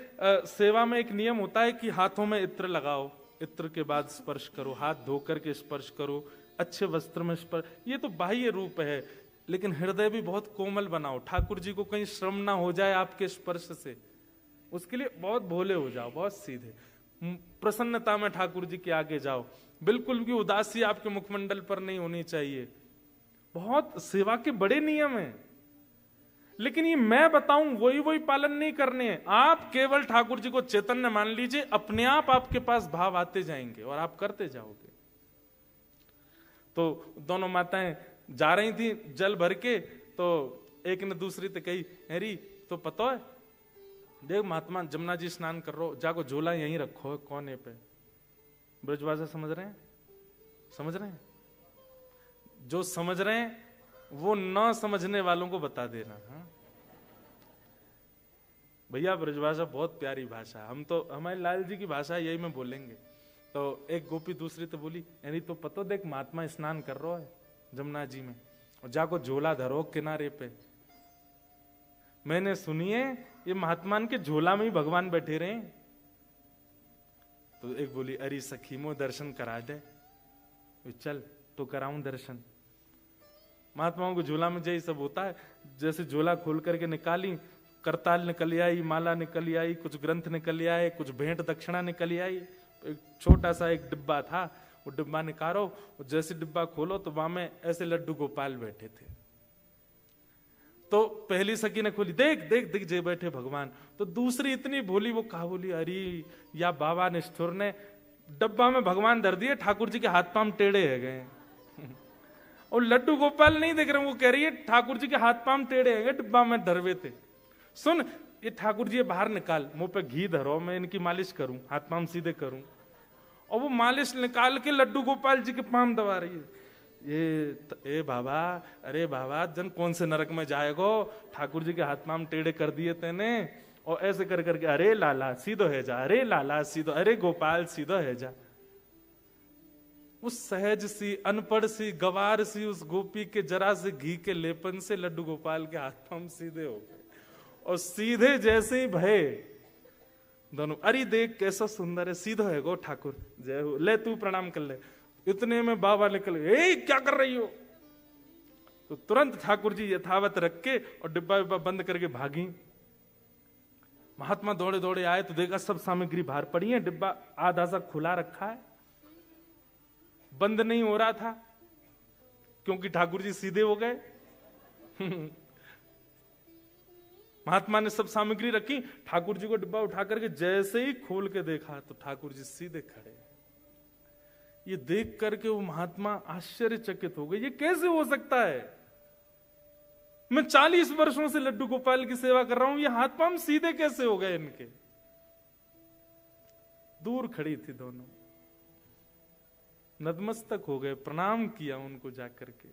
सेवा में एक नियम होता है कि हाथों में इत्र लगाओ, इत्र के बाद स्पर्श करो, हाथ धोकर के स्पर्श करो, अच्छे वस्त्र में स्पर्श, ये तो बाह्य रूप है, लेकिन हृदय भी बहुत कोमल बनाओ, ठाकुर जी को कहीं श्रम ना हो जाए आपके स्पर्श से, उसके लिए बहुत भोले हो जाओ, बहुत सीधे, प्रसन्नता में ठाकुर जी के आगे जाओ, बिल्कुल भी उदासी आपके मुखमंडल पर नहीं होनी चाहिए। बहुत सेवा के बड़े नियम हैं, लेकिन ये मैं बताऊं वही पालन नहीं करने हैं। आप केवल ठाकुर जी को चैतन्य मान लीजिए, अपने आप आपके पास भाव आते जाएंगे और आप करते जाओगे। तो दोनों माताएं जा रही थी जल भर के, तो एक ने दूसरी से कही, हेरी तो पता है देख महात्मा जमुना जी स्नान कर रो, जाको झोला यहीं रखो कोने पे। ब्रजभाषा समझ रहे हैं? समझ रहे हैं? जो समझ रहे हैं वो न समझने वालों को बता देना। हाँ भैया, ब्रजभाषा बहुत प्यारी भाषा, हम तो हमारे लाल जी की भाषा यही में बोलेंगे। तो एक गोपी दूसरी तो बोली, यानी तो पतो देख महात्मा स्नान कर रहा है जमुना जी में, और जाको झोला धरो किनारे पे। मैंने सुनिए ये महात्मान के झोला में ही भगवान बैठे रहे। तो एक बोली, अरे सखी मो दर्शन करा दे। चल तो कराऊं दर्शन। महात्माओं को झोला में यही सब होता है। जैसे झोला खोल करके निकाली, करताल निकल आई, माला निकल आई, कुछ ग्रंथ निकल आए, कुछ भेंट दक्षिणा निकल आई। एक छोटा सा एक डिब्बा था, वो डिब्बा निकालो, जैसे डिब्बा खोलो तो वहां में ऐसे लड्डू गोपाल बैठे थे। तो पहली सखी ने खोली, देख देख देख जे बैठे भगवान। तो दूसरी इतनी भोली, वो कहा बोली, अरे या बाबा निष्ठुर ने डब्बा में भगवान धर दिए, ठाकुर जी के हाथ पांव टेढ़े है गए। और लड्डू गोपाल नहीं देख रहे, वो कह रही है ठाकुर जी के हाथ पांव टेढ़े है गए, डिब्बा में धरवे थे। सुन, ये ठाकुर जी बाहर निकाल, मुंह पे घी धरो, मैं इनकी मालिश करूं, हाथ पांव सीधे करूं। और वो मालिश निकाल के लड्डू गोपाल जी के पांव दबा रही है। ए बाबा, अरे बाबा जन कौन से नरक में जाएगो, ठाकुर जी के हाथ पांव टेढ़े कर दिए तेने। और ऐसे कर करके, अरे लाला सीधो है जा, अरे लाला सीधो, अरे गोपाल सीधो है जा। उस सहज सी, अनपढ़ सी, गवार सी उस गोपी के जरा से घी के लेपन से लड्डू गोपाल के हाथ पांव सीधे हो गए। और सीधे जैसे ही भय दोनों, अरे देख कैसा सुंदर है, सीधा है गो ठाकुर, जय हो, ले तू प्रणाम कर ले। इतने में बाबा निकल गए, क्या कर रही हो। तो तुरंत ठाकुर जी यथावत रख के और डिब्बा डिब्बा बंद करके भागी। महात्मा दौड़े दौड़े आए तो देखा सब सामग्री बाहर पड़ी है, डिब्बा आधा सा खुला रखा है, बंद नहीं हो रहा था क्योंकि ठाकुर जी सीधे हो गए। महात्मा ने सब सामग्री रखी, ठाकुर जी को डिब्बा उठा करके जैसे ही खोल के देखा तो ठाकुर जी सीधे खड़े। ये देख करके वो महात्मा आश्चर्यचकित हो गए, ये कैसे हो सकता है। मैं 40 वर्षों से लड्डू गोपाल की सेवा कर रहा हूं, ये हाथ पांव सीधे कैसे हो गए इनके। दूर खड़ी थी दोनों, नतमस्तक हो गए, प्रणाम किया उनको जाकर के।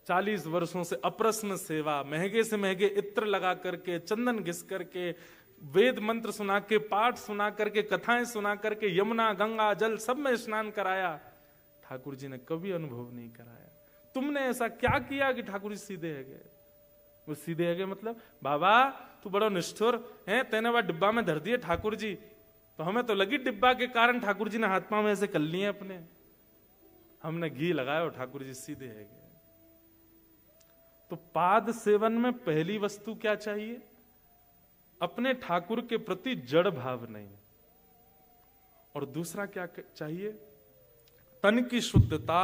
40 वर्षों से अप्रश्न सेवा, महंगे से महंगे इत्र लगा करके, चंदन घिस करके, वेद मंत्र सुना के, पाठ सुना करके, कथाएं सुना करके, यमुना गंगा जल सब में स्नान कराया, ठाकुर जी ने कभी अनुभव नहीं कराया। तुमने ऐसा क्या किया कि ठाकुर जी सीधे है गए। वो सीधे है गए मतलब, बाबा तू बड़ा निष्ठुर है, तेने वह डिब्बा में धर दिए ठाकुर जी, तो हमें तो लगी डिब्बा के कारण ठाकुर जी ने हाथ पांव ऐसे कर लिए अपने, हमने घी लगाया और ठाकुर जी सीधे है गए। तो पाद सेवन में पहली वस्तु क्या चाहिए, अपने ठाकुर के प्रति जड़ भाव नहीं। और दूसरा क्या चाहिए, तन की शुद्धता,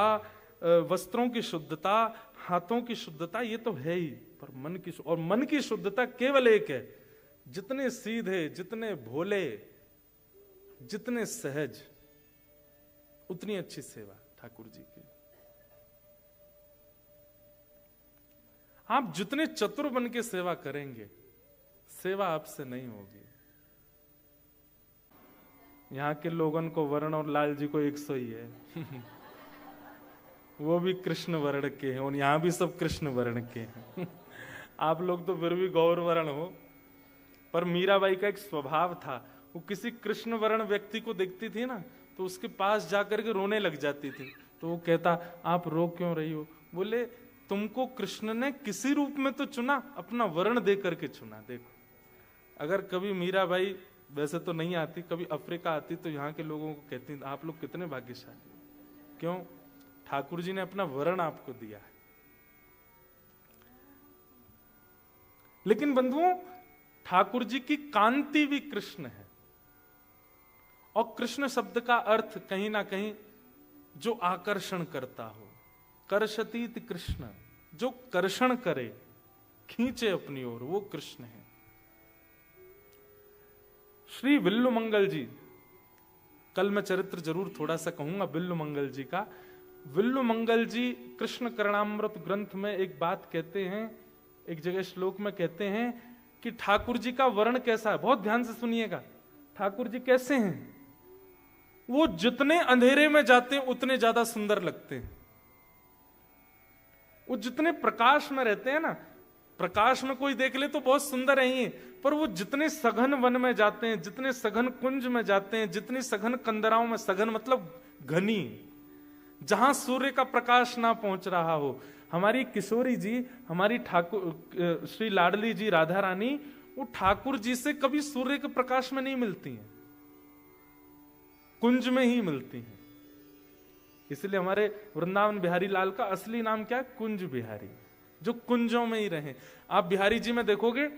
वस्त्रों की शुद्धता, हाथों की शुद्धता, ये तो है ही, पर मन की, और मन की शुद्धता केवल एक है, जितने सीधे, जितने भोले, जितने सहज, उतनी अच्छी सेवा ठाकुर जी की। आप जितने चतुर बन के सेवा करेंगे, सेवा आपसे नहीं होगी। यहां के लोगों को वर्ण और लाल जी को 100 ही है। वो भी कृष्ण वर्ण के हैं और यहां भी सब कृष्ण वर्ण के हैं। आप लोग तो फिर भी गौर वर्ण हो। पर मीराबाई का एक स्वभाव था, वो किसी कृष्ण वर्ण व्यक्ति को देखती थी ना, तो उसके पास जाकर के रोने लग जाती थी। तो वो कहता, आप रो क्यों रही हो। बोले, तुमको कृष्ण ने किसी रूप में तो चुना, अपना वर्ण दे करके चुना। देखो, अगर कभी मीराबाई, वैसे तो नहीं आती, कभी अफ्रीका आती तो यहाँ के लोगों को कहती, आप लोग कितने भाग्यशाली। क्यों, ठाकुर जी ने अपना वर्ण आपको दिया है। लेकिन बंधुओं, ठाकुर जी की कांति भी कृष्ण है। और कृष्ण शब्द का अर्थ कहीं ना कहीं जो आकर्षण करता हो, कर्षतीत कृष्ण, जो कर्षण करे, खींचे अपनी ओर, वो कृष्ण है। श्री विल्लु मंगल जी, कल मैं चरित्र जरूर थोड़ा सा कहूंगा विल्लु मंगल जी का। विल्लु मंगल जी कृष्ण करणामृत ग्रंथ में एक बात कहते हैं, एक जगह श्लोक में कहते हैं कि ठाकुर जी का वर्ण कैसा है। बहुत ध्यान से सुनिएगा, ठाकुर जी कैसे हैं। वो जितने अंधेरे में जाते हैं उतने ज्यादा सुंदर लगते हैं। वो जितने प्रकाश में रहते हैं ना, प्रकाश में कोई देख ले तो बहुत सुंदर है ही, पर वो जितने सघन वन में जाते हैं, जितने सघन कुंज में जाते हैं, जितनी सघन कंदराओं में, सघन मतलब घनी, जहां सूर्य का प्रकाश ना पहुंच रहा हो। हमारी किशोरी जी, हमारी ठाकुर श्री लाडली जी राधा रानी, वो ठाकुर जी से कभी सूर्य के प्रकाश में नहीं मिलती हैं, कुंज में ही मिलती हैं। इसलिए हमारे वृंदावन बिहारी लाल का असली नाम क्या है? कुंज बिहारी, जो कुंजों में ही रहे। आप बिहारी जी में देखोगे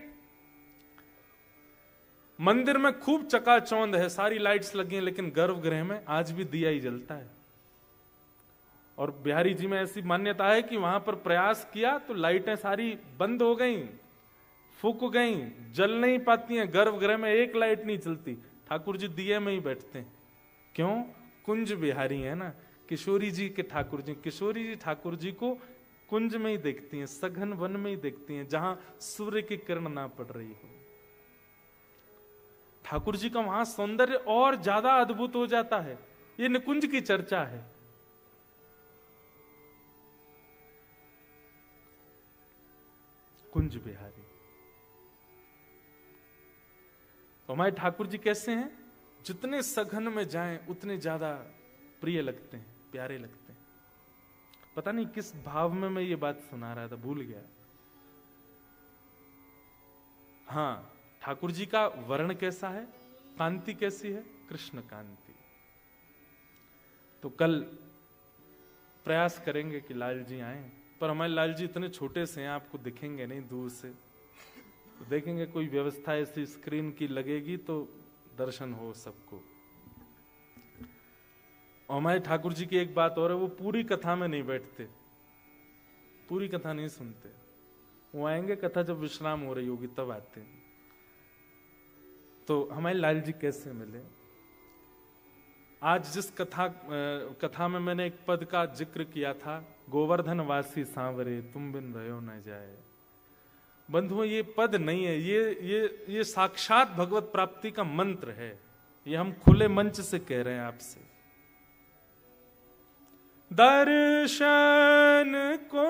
मंदिर में खूब चकाचौंध है, सारी लाइट्स लगी हैं, लेकिन गर्भगृह में आज भी दिया ही जलता है। और बिहारी जी में ऐसी मान्यता है कि वहां पर प्रयास किया तो लाइटें सारी बंद हो गई, फूक गई, जल नहीं पाती हैं, गर्भगृह में एक लाइट नहीं चलती, ठाकुर जी दिए में ही बैठते हैं। क्यों? कुंज बिहारी है ना। किशोरी जी के ठाकुर जी, किशोरी जी ठाकुर जी को कुंज में ही देखती हैं, सघन वन में ही देखती हैं, जहां सूर्य की किरण ना पड़ रही हो। ठाकुर जी का वहां सौंदर्य और ज्यादा अद्भुत हो जाता है। ये निकुंज की चर्चा है। कुंज बिहारी। तो हमारे ठाकुर जी कैसे हैं? जितने सघन में जाएं उतने ज्यादा प्रिय लगते हैं, प्यारे लगते हैं। पता नहीं किस भाव में मैं ये बात सुना रहा था, भूल गया। हाँ, ठाकुर जी का वर्ण कैसा है, कांति कैसी है? कृष्ण कांति। तो कल प्रयास करेंगे कि लाल जी आए, पर हमारे लाल जी इतने छोटे से हैं, आपको दिखेंगे नहीं दूर से। तो देखेंगे कोई व्यवस्था ऐसी स्क्रीन की लगेगी तो दर्शन हो सबको। और हमारे ठाकुर जी की एक बात और है, वो पूरी कथा में नहीं बैठते, पूरी कथा नहीं सुनते। वो आएंगे कथा जब विश्राम हो रही होगी तब आते हैं। तो हमारे लाल जी कैसे मिले? आज जिस कथा में मैंने एक पद का जिक्र किया था, गोवर्धन वासी सांवरे तुम बिन रहो न जाए। बंधुओं, ये पद नहीं है, ये साक्षात भगवत प्राप्ति का मंत्र है। ये हम खुले मंच से कह रहे हैं आपसे। दर्शन को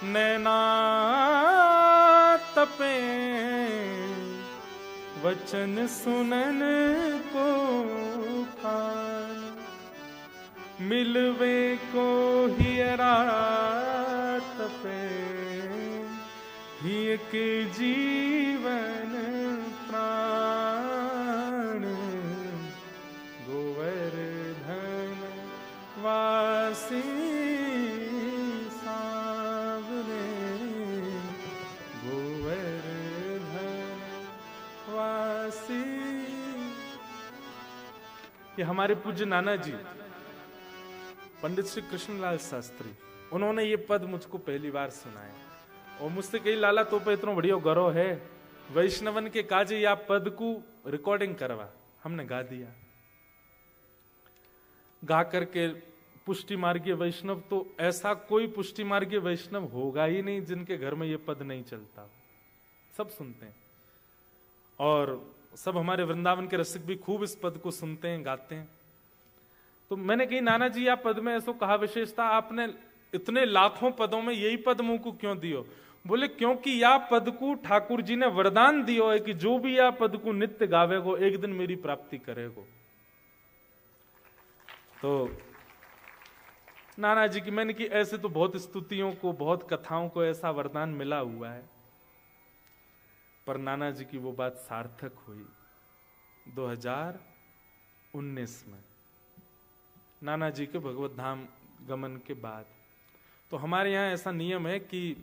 नैना तपे, वचन सुनन को कान, मिलवे को हियरा तपे, हिय के जीवन प्राण, गोवर्धन वासी सांवरे, गोवर्धन वासी। ये हमारे पूज्य नाना जी पंडित श्री कृष्णलाल शास्त्री, उन्होंने ये पद मुझको पहली बार सुनाया और मुझसे कही, लाला तो पे इतना बढ़िया गौरव है, वैष्णवन के काजे या पद को रिकॉर्डिंग करवा। हमने गा दिया। गा करके पुष्टि मार्गीय वैष्णव, तो ऐसा कोई पुष्टि मार्गीय वैष्णव होगा ही नहीं जिनके घर में ये पद नहीं चलता। सब सुनते हैं और सब हमारे वृंदावन के रसिक भी खूब इस पद को सुनते हैं, गाते हैं। तो मैंने कही, नाना जी आप पद में ऐसा कहा विशेषता, आपने इतने लाखों पदों में यही पद मुंह को क्यों दियो? बोले क्योंकि या पद को ठाकुर जी ने वरदान दियो है कि जो भी या पद को नित्य गावेगो एक दिन मेरी प्राप्ति करेगो। तो नाना जी की मैंने की, ऐसे तो बहुत स्तुतियों को, बहुत कथाओं को ऐसा वरदान मिला हुआ है, पर नाना जी की वो बात सार्थक हुई 2019 में, नाना जी के भगवत धाम गमन के बाद। तो हमारे यहाँ ऐसा नियम है कि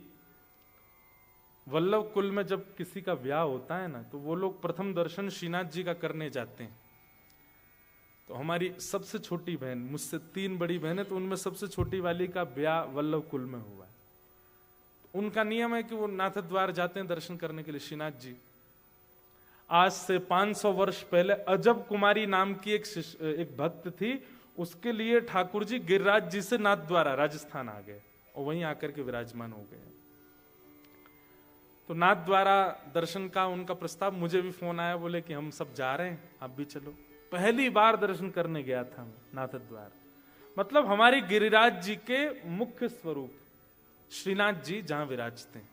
वल्लभ कुल में जब किसी का ब्याह होता है ना, तो वो लोग प्रथम दर्शन श्रीनाथ जी का करने जाते हैं। तो हमारी सबसे छोटी बहन, मुझसे 3 बड़ी बहनें, तो उनमें सबसे छोटी वाली का ब्याह वल्लभ कुल में हुआ है। उनका नियम है कि वो नाथ द्वार जाते हैं दर्शन करने के लिए श्रीनाथ जी। आज से 500 वर्ष पहले अजब कुमारी नाम की एक भक्त थी, उसके लिए ठाकुर जी गिरिराज जी से नाथ द्वारा राजस्थान आ गए और वहीं आकर के विराजमान हो गए। तो नाथ द्वारा दर्शन का उनका प्रस्ताव, मुझे भी फोन आया, बोले कि हम सब जा रहे हैं, आप भी चलो। पहली बार दर्शन करने गया था नाथ द्वार। मतलब हमारे गिरिराज जी के मुख्य स्वरूप श्रीनाथ जी जहां विराजते हैं,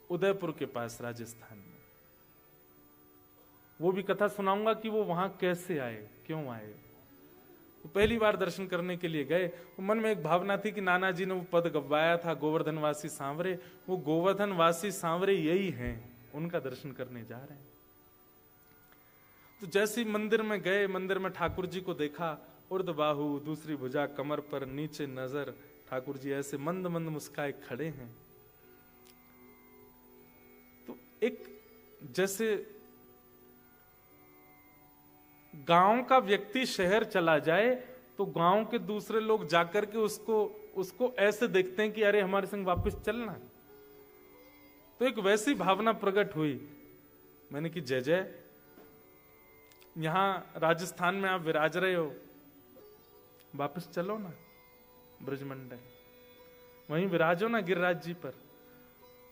उदयपुर के पास राजस्थान में। वो भी कथा सुनाऊंगा कि वो वहां कैसे आए, क्यों आए। तो पहली बार दर्शन करने के लिए गए, तो मन में एक भावना थी कि नाना जी ने वो पद गवाया था, गोवर्धनवासी सांवरे, वो गोवर्धनवासी सांवरे यही हैं, उनका दर्शन करने जा रहे हैं। तो जैसे ही मंदिर में गए, मंदिर में ठाकुर जी को देखा, उर्द बाहु, दूसरी भुजा कमर पर, नीचे नजर, ठाकुर जी ऐसे मंद मंद मुस्काए खड़े हैं। तो एक जैसे गांव का व्यक्ति शहर चला जाए तो गांव के दूसरे लोग जाकर के उसको ऐसे देखते हैं कि अरे हमारे संग वापस चलना। तो एक वैसी भावना प्रकट हुई। मैंने कि जय जय, यहां राजस्थान में आप विराज रहे हो, वापस चलो ना ब्रजमंडल, वहीं विराजो ना गिरिराज जी पर।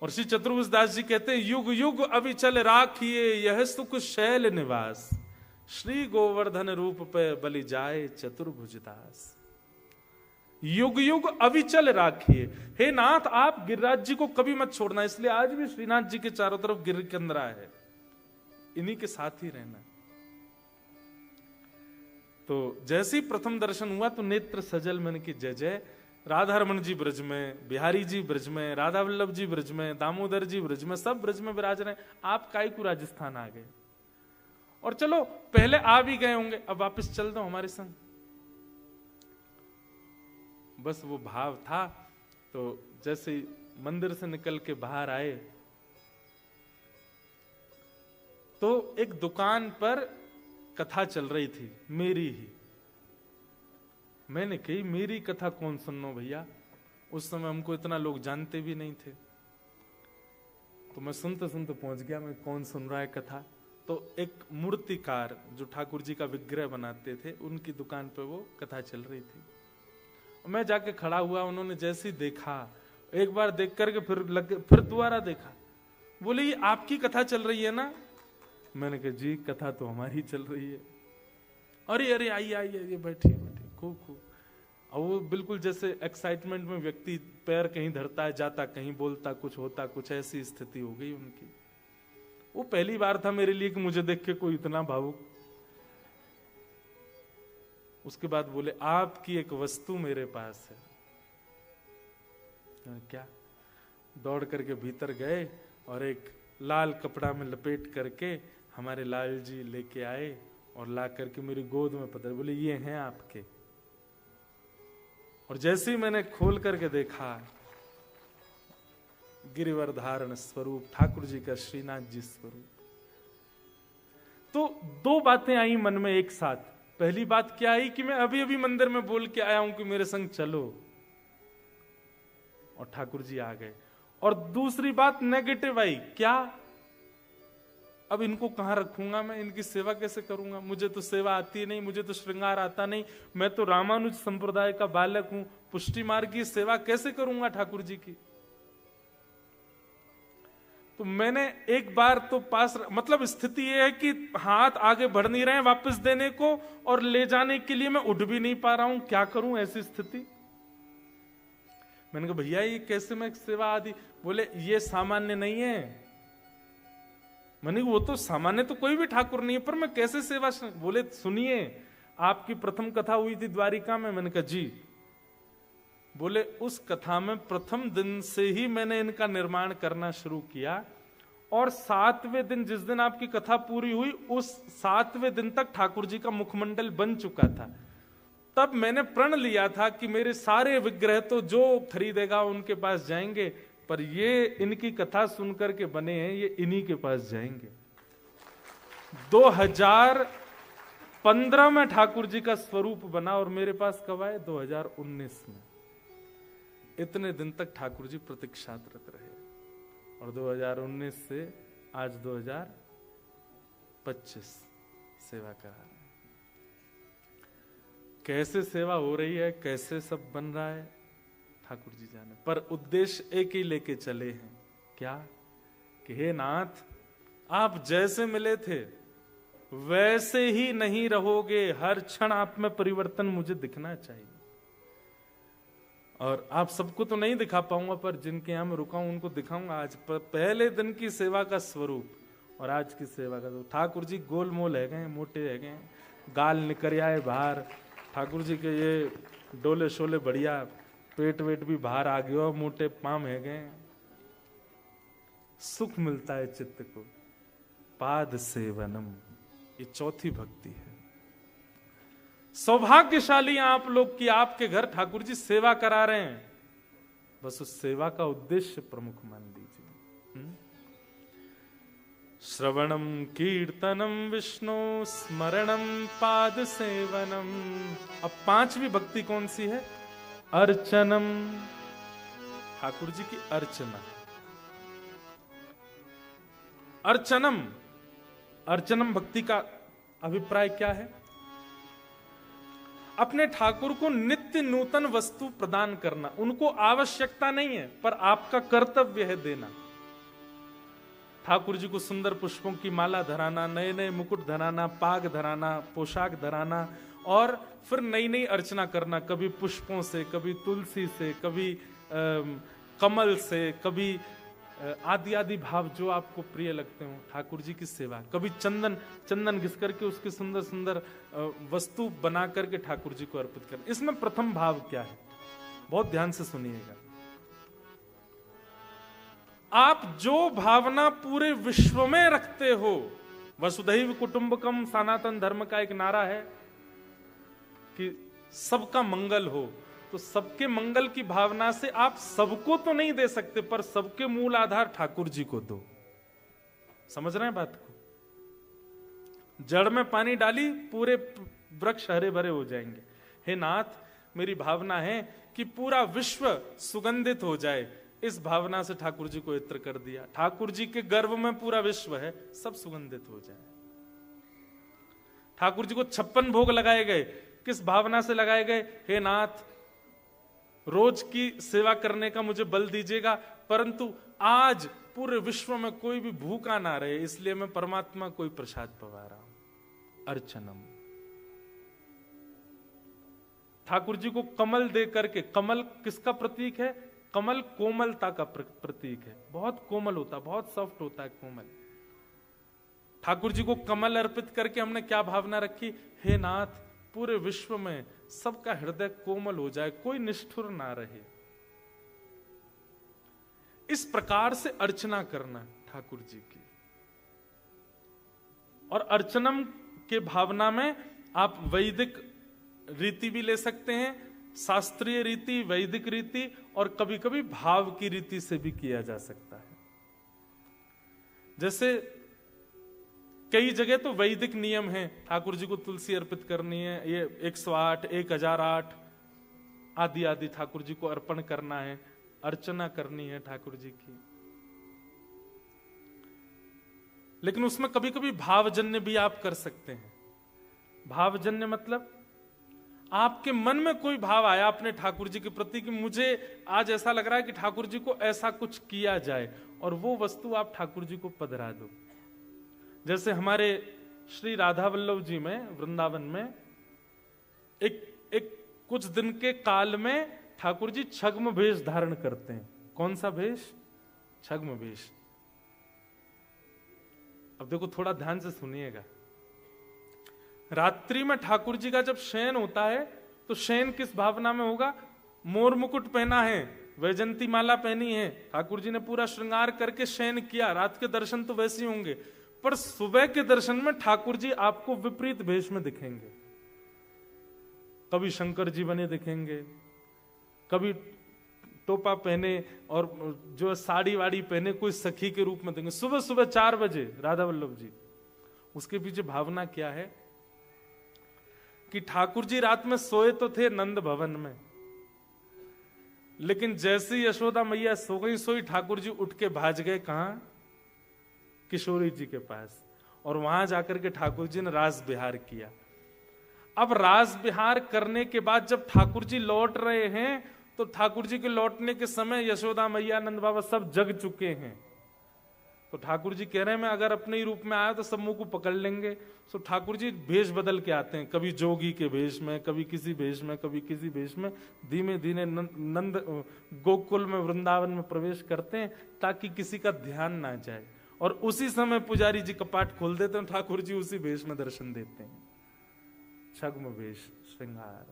और श्री चतुर्भुज दास जी कहते हैं, युग युग अविचल राखिए यह सुख शैल निवास, श्री गोवर्धन रूप पे बलि जाए चतुर्भुज दास। युग युग अविचल राखिए, हे नाथ आप गिरिराज जी को कभी मत छोड़ना। इसलिए आज भी श्रीनाथ जी के चारों तरफ गिरिकंदरा है, इन्हीं के साथ ही रहना। तो जैसे ही प्रथम दर्शन हुआ तो नेत्र सजल, मैंने की जय जय, राधा रमन जी ब्रज में, बिहारी जी ब्रज में, राधा वल्लभ जी ब्रज में, दामोदर जी ब्रज में, सब ब्रज में विराज रहे, आप काई को राजस्थान आ गए। और चलो पहले आ भी गए होंगे, अब वापस चल दो हमारे संग। बस वो भाव था। तो जैसे मंदिर से निकल के बाहर आए तो एक दुकान पर कथा चल रही थी, मेरी ही। मैंने कही मेरी कथा कौन सुनो भैया, उस समय हमको इतना लोग जानते भी नहीं थे। तो मैं सुनते सुनते पहुंच गया, मैं कौन सुन रहा है कथा। तो एक मूर्तिकार जो ठाकुर जी का विग्रह बनाते थे, उनकी दुकान पे वो कथा चल रही थी। मैं जाके खड़ा हुआ, उन्होंने जैसे ही देखा, एक बार देख करके फिर दोबारा देखा, बोले ये आपकी कथा चल रही है ना? मैंने कहा जी कथा तो हमारी चल रही है। अरे अरे आइए आइए, बैठिए बैठिए, खूब खूब। और वो बिल्कुल जैसे एक्साइटमेंट में व्यक्ति पैर कहीं धरता है, जाता कहीं, बोलता कुछ, होता कुछ, ऐसी स्थिति हो गई उनकी। वो पहली बार था मेरे लिए कि मुझे देख के कोई इतना भावुक। उसके बाद बोले आपकी एक वस्तु मेरे पास है। क्या? दौड़ करके भीतर गए और एक लाल कपड़ा में लपेट करके हमारे लाल जी लेके आए और ला करके मेरी गोद में पकड़े, बोले ये हैं आपके। और जैसे ही मैंने खोल करके देखा, गिरिवर धारण स्वरूप ठाकुर जी का, श्रीनाथ जी स्वरूप। तो दो बातें आई मन में एक साथ। पहली बात क्या आई कि मैं अभी अभी मंदिर में बोल के आया हूं कि मेरे संग चलो, और ठाकुर जी आ गए। और दूसरी बात नेगेटिव आई, क्या? अब इनको कहां रखूंगा मैं, इनकी सेवा कैसे करूंगा? मुझे तो सेवा आती नहीं, मुझे तो श्रृंगार आता नहीं, मैं तो रामानुज संप्रदाय का बालक हूं, पुष्टि मार्ग की सेवा कैसे करूंगा ठाकुर जी की? तो मैंने एक बार तो पास, मतलब स्थिति यह है कि हाथ आगे बढ़ नहीं रहे हैं वापस देने को, और ले जाने के लिए मैं उठ भी नहीं पा रहा हूं, क्या करूं ऐसी स्थिति? मैंने कहा भैया ये कैसे मैं सेवा आदि? बोले ये सामान्य नहीं है। मैंने वो तो सामान्य तो कोई भी ठाकुर नहीं है, पर मैं कैसे सेवा? बोले सुनिए, आपकी प्रथम कथा हुई थी द्वारिका में। मैंने कहा जी। बोले उस कथा में प्रथम दिन से ही मैंने इनका निर्माण करना शुरू किया, और 7वें दिन जिस दिन आपकी कथा पूरी हुई, उस 7वें दिन तक ठाकुर जी का मुखमंडल बन चुका था। तब मैंने प्रण लिया था कि मेरे सारे विग्रह तो जो खरीदेगा उनके पास जाएंगे, पर ये इनकी कथा सुनकर के बने हैं, ये इन्हीं के पास जाएंगे। 2015 में ठाकुर जी का स्वरूप बना, और मेरे पास कब आए? 2019 में। इतने दिन तक ठाकुर जी प्रतीक्षारत रहे, और 2019 से आज 2025 सेवा करा रहे हैं। कैसे सेवा हो रही है, कैसे सब बन रहा है, ठाकुर जी जाने। पर उद्देश्य एक ही लेके चले हैं, क्या? कि हे नाथ, आप जैसे मिले थे वैसे ही नहीं रहोगे, हर क्षण आप में परिवर्तन मुझे दिखना चाहिए। और आप सबको तो नहीं दिखा पाऊंगा, पर जिनके यहां मैं रुका हूं उनको दिखाऊंगा। आज पहले दिन की सेवा का स्वरूप और आज की सेवा का। ठाकुर जी गोलमोल है गए, मोटे है गए, गाल निकल आए बाहर, ठाकुर जी के ये डोले शोले बढ़िया, पेट वेट भी बाहर आ गया, मोटे पाम है गए, सुख मिलता है चित्त को। पाद सेवनम, ये चौथी भक्ति है। सौभाग्यशाली आप लोग कि आपके घर ठाकुर जी सेवा करा रहे हैं, बस उस सेवा का उद्देश्य प्रमुख मान लीजिए। श्रवणम कीर्तनम विष्णु स्मरणम पाद सेवनम। अब पांचवी भक्ति कौन सी है? अर्चनम, ठाकुर जी की अर्चना। अर्चनम, अर्चनम भक्ति का अभिप्राय क्या है? अपने ठाकुर को नित्य नूतन वस्तु प्रदान करना। उनको आवश्यकता नहीं है पर आपका कर्तव्य है देना। ठाकुर जी को सुंदर पुष्पों की माला धराना, नए नए मुकुट धराना, पाग धराना, पोशाक धराना और फिर नई नई अर्चना करना, कभी पुष्पों से, कभी तुलसी से, कभी कमल से, कभी आदि आदि भाव जो आपको प्रिय लगते हो। ठाकुर जी की सेवा, कभी चंदन घिस करके उसकी सुंदर सुंदर वस्तु बना करके ठाकुर जी को अर्पित करना। इसमें प्रथम भाव क्या है? बहुत ध्यान से सुनिएगा। आप जो भावना पूरे विश्व में रखते हो, वसुधैव कुटुंबकम सनातन धर्म का एक नारा है कि सबका मंगल हो, तो सबके मंगल की भावना से आप सबको तो नहीं दे सकते पर सबके मूल आधार ठाकुर जी को दो। समझ रहे हैं बात को? जड़ में पानी डाली पूरे वृक्ष हरे भरे हो जाएंगे। हे नाथ, मेरी भावना है कि पूरा विश्व सुगंधित हो जाए। इस भावना से ठाकुर जी को इत्र कर दिया। ठाकुर जी के गर्भ में पूरा विश्व है, सब सुगंधित हो जाए। ठाकुर जी को 56 भोग लगाए गए, किस भावना से लगाए गए? हे नाथ, रोज की सेवा करने का मुझे बल दीजिएगा, परंतु आज पूरे विश्व में कोई भी भूखा ना रहे, इसलिए मैं परमात्मा कोई प्रसाद पवा रहा हूं। अर्चनम। ठाकुर जी को कमल दे करके, कमल किसका प्रतीक है? कमल कोमलता का प्रतीक है। बहुत कोमल होता, बहुत सॉफ्ट होता है कोमल। ठाकुर जी को कमल अर्पित करके हमने क्या भावना रखी? हे नाथ, पूरे विश्व में सबका हृदय कोमल हो जाए, कोई निष्ठुर ना रहे। इस प्रकार से अर्चना करना ठाकुर जी की। और अर्चनम के भावना में आप वैदिक रीति भी ले सकते हैं, शास्त्रीय रीति, वैदिक रीति, और कभी कभी भाव की रीति से भी किया जा सकता है। जैसे कई जगह तो वैदिक नियम है, ठाकुर जी को तुलसी अर्पित करनी है, ये 108, 1008 आदि आदि ठाकुर जी को अर्पण करना है, अर्चना करनी है ठाकुर जी की। लेकिन उसमें कभी कभी भावजन्य भी आप कर सकते हैं। भावजन्य मतलब आपके मन में कोई भाव आया अपने ठाकुर जी के प्रति कि मुझे आज ऐसा लग रहा है कि ठाकुर जी को ऐसा कुछ किया जाए, और वो वस्तु आप ठाकुर जी को पधरा दो। जैसे हमारे श्री राधा वल्लभ जी में वृंदावन में एक कुछ दिन के काल में ठाकुर जी छग्म भेष धारण करते हैं। कौन सा भेष? छग्म भेष। अब देखो, थोड़ा ध्यान से सुनिएगा। रात्रि में ठाकुर जी का जब शयन होता है तो शयन किस भावना में होगा? मोर मुकुट पहना है, वैजंती माला पहनी है, ठाकुर जी ने पूरा श्रृंगार करके शयन किया। रात के दर्शन तो वैसे ही होंगे, पर सुबह के दर्शन में ठाकुर जी आपको विपरीत भेष में दिखेंगे। कभी शंकर जी बने दिखेंगे, कभी टोपा पहने और जो साड़ी वाड़ी पहने कोई सखी के रूप में देंगे। सुबह सुबह 4 बजे राधा वल्लभ जी। उसके पीछे भावना क्या है कि ठाकुर जी रात में सोए तो थे नंद भवन में, लेकिन जैसे यशोदा मैया सो गई सोई, ठाकुर जी उठ के भाज गए कहां? किशोरी जी के पास, और वहां जाकर के ठाकुर जी ने रास विहार किया। अब रास विहार करने के बाद जब ठाकुर जी लौट रहे हैं तो ठाकुर जी के लौटने के समय यशोदा मैया, नंद बाबा सब जग चुके हैं। तो ठाकुर जी कह रहे हैं मैं अगर अपने ही रूप में आया तो सब मुंह को पकड़ लेंगे। तो ठाकुर जी भेष बदल के आते हैं, कभी जोगी के भेष में, कभी किसी भेष में, कभी किसी भेष में, धीमे धीमे नंद गोकुल में, वृंदावन में प्रवेश करते हैं ताकि किसी का ध्यान ना जाए। और उसी समय पुजारी जी कपाट खोल देते हैं, ठाकुर जी उसी भेष में दर्शन देते हैं। छद्म वेश श्रृंगार,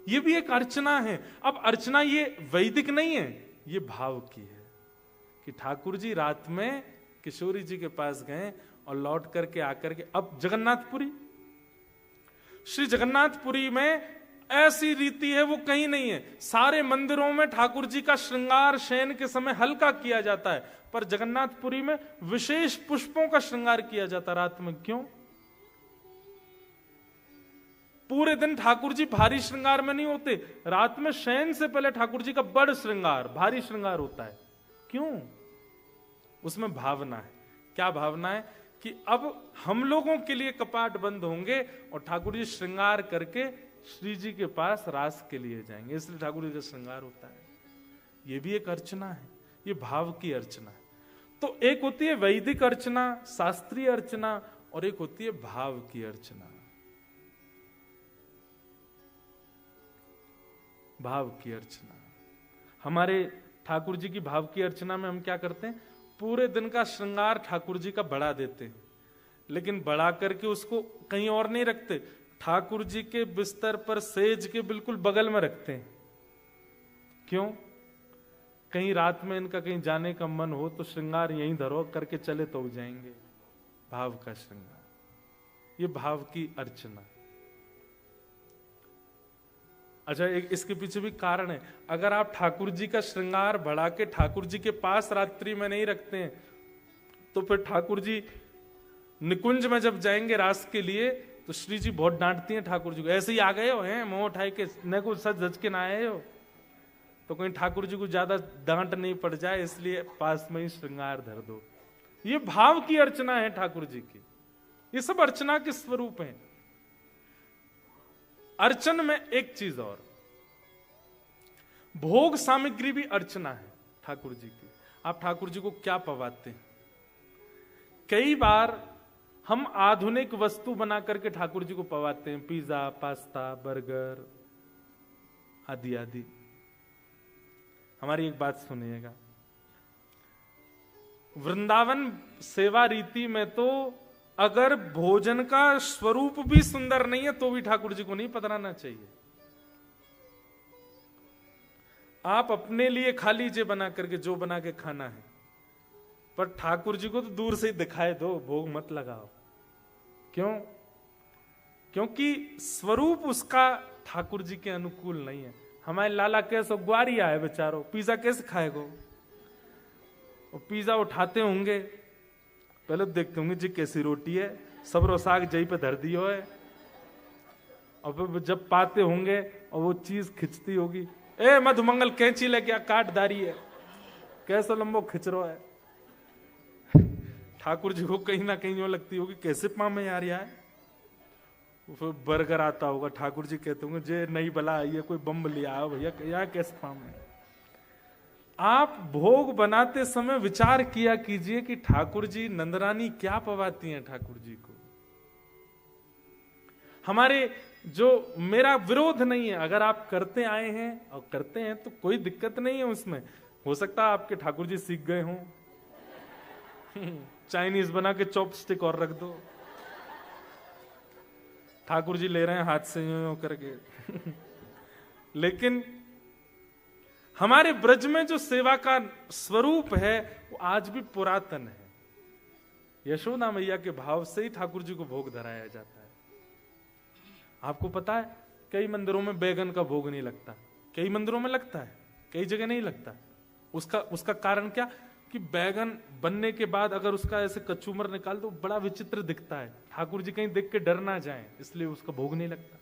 ये भी एक अर्चना है। अब अर्चना ये वैदिक नहीं है, ये भाव की है कि ठाकुर जी रात में किशोरी जी के पास गए और लौट करके आकर के, अब जगन्नाथपुरी, श्री जगन्नाथपुरी में ऐसी रीति है वो कहीं नहीं है। सारे मंदिरों में ठाकुर जी का श्रृंगार शयन के समय हल्का किया जाता है, पर जगन्नाथपुरी में विशेष पुष्पों का श्रृंगार किया जाता रात में। क्यों? पूरे दिन ठाकुर जी भारी श्रृंगार में नहीं होते, रात में शयन से पहले ठाकुर जी का बड़ श्रृंगार, भारी श्रृंगार होता है। क्यों? उसमें भावना है। क्या भावना है? कि अब हम लोगों के लिए कपाट बंद होंगे और ठाकुर जी श्रृंगार करके श्री जी के पास रास के लिए जाएंगे, इसलिए ठाकुर जी का श्रृंगार होता है। ये भी एक अर्चना है, ये भाव की अर्चना है। तो एक होती है वैदिक अर्चना, शास्त्रीय अर्चना, और एक होती है भाव की अर्चना। भाव की अर्चना, हमारे ठाकुर जी की भाव की अर्चना में हम क्या करते हैं? पूरे दिन का श्रृंगार ठाकुर जी का बढ़ा देते हैं, लेकिन बढ़ा करके उसको कहीं और नहीं रखते, ठाकुर जी के बिस्तर पर सेज के बिल्कुल बगल में रखते हैं। क्यों? कहीं रात में इनका कहीं जाने का मन हो तो श्रृंगार यहीं धरो करके चले तो जाएंगे। भाव का श्रृंगार, ये भाव की अर्चना। अच्छा, एक इसके पीछे भी कारण है। अगर आप ठाकुर जी का श्रृंगार बढ़ा के ठाकुर जी के पास रात्रि में नहीं रखते हैं, तो फिर ठाकुर जी निकुंज में जब जाएंगे रास के लिए तो श्री जी बहुत डांटती हैं ठाकुर जी को, ऐसे ही आ गए हो हैं, मुंह उठाए के न को सच धज के ना आए हो। तो कहीं ठाकुर जी को ज्यादा डांट नहीं पड़ जाए, इसलिए पास में ही श्रृंगार धर दो। ये भाव की अर्चना है ठाकुर जी की। ये सब अर्चना के स्वरूप हैं। अर्चन में एक चीज और, भोग सामग्री भी अर्चना है ठाकुर जी की। आप ठाकुर जी को क्या पवाते हैं? कई बार हम आधुनिक वस्तु बना करके ठाकुर जी को पवाते हैं, पिज्जा, पास्ता, बर्गर आदि आदि। हमारी एक बात सुनिएगा, वृंदावन सेवा रीति में तो अगर भोजन का स्वरूप भी सुंदर नहीं है तो भी ठाकुर जी को नहीं पधराना चाहिए। आप अपने लिए खा लीजिए बना करके जो बना के खाना है, पर ठाकुर जी को तो दूर से ही दिखाए दो, भोग मत लगाओ। क्यों? क्योंकि स्वरूप उसका ठाकुर जी के अनुकूल नहीं है। हमारे लाला कैसे ग्वारिया है बेचारो, पिज्जा कैसे खाएगा? वो पिज्जा उठाते होंगे, पहले देखते होंगे जी कैसी रोटी है, सबरो साग जई पे धर दियो है, और फिर जब पाते होंगे और वो चीज खिंचती होगी, ए मधुमंगल कैंची ले क्या काटदारी है, कैसा लंबो खिंच रहा है। ठाकुर जी को कहीं ना कहीं जो लगती होगी कैसे पाँव में यार यार। फिर बर्गर आता होगा, ठाकुर जी कहते होंगे जे नहीं बला ये कोई बम लिया आओ भैया, यहाँ कैसे पाँव में। आप भोग बनाते समय विचार किया कीजिए कि ठाकुर जी नंदरानी क्या पवाती हैं ठाकुर जी को। हमारे जो, मेरा विरोध नहीं है, अगर आप करते आए हैं और करते हैं तो कोई दिक्कत नहीं है उसमें। हो सकता है आपके ठाकुर जी सीख गए हों, चाइनीज बना के चॉपस्टिक और रख दो, ठाकुर जी ले रहे हैं हाथ से यूं करके। लेकिन हमारे ब्रज में जो सेवा का स्वरूप है वो आज भी पुरातन है। यशोदा मैया के भाव से ही ठाकुर जी को भोग धराया जाता है। आपको पता है कई मंदिरों में बैगन का भोग नहीं लगता, कई मंदिरों में लगता है, कई जगह नहीं लगता। उसका कारण क्या? कि बैगन बनने के बाद अगर उसका ऐसे कचूमर निकाल दो बड़ा विचित्र दिखता है, ठाकुर जी कहीं देख के डर ना जाए, इसलिए उसका भोग नहीं लगता।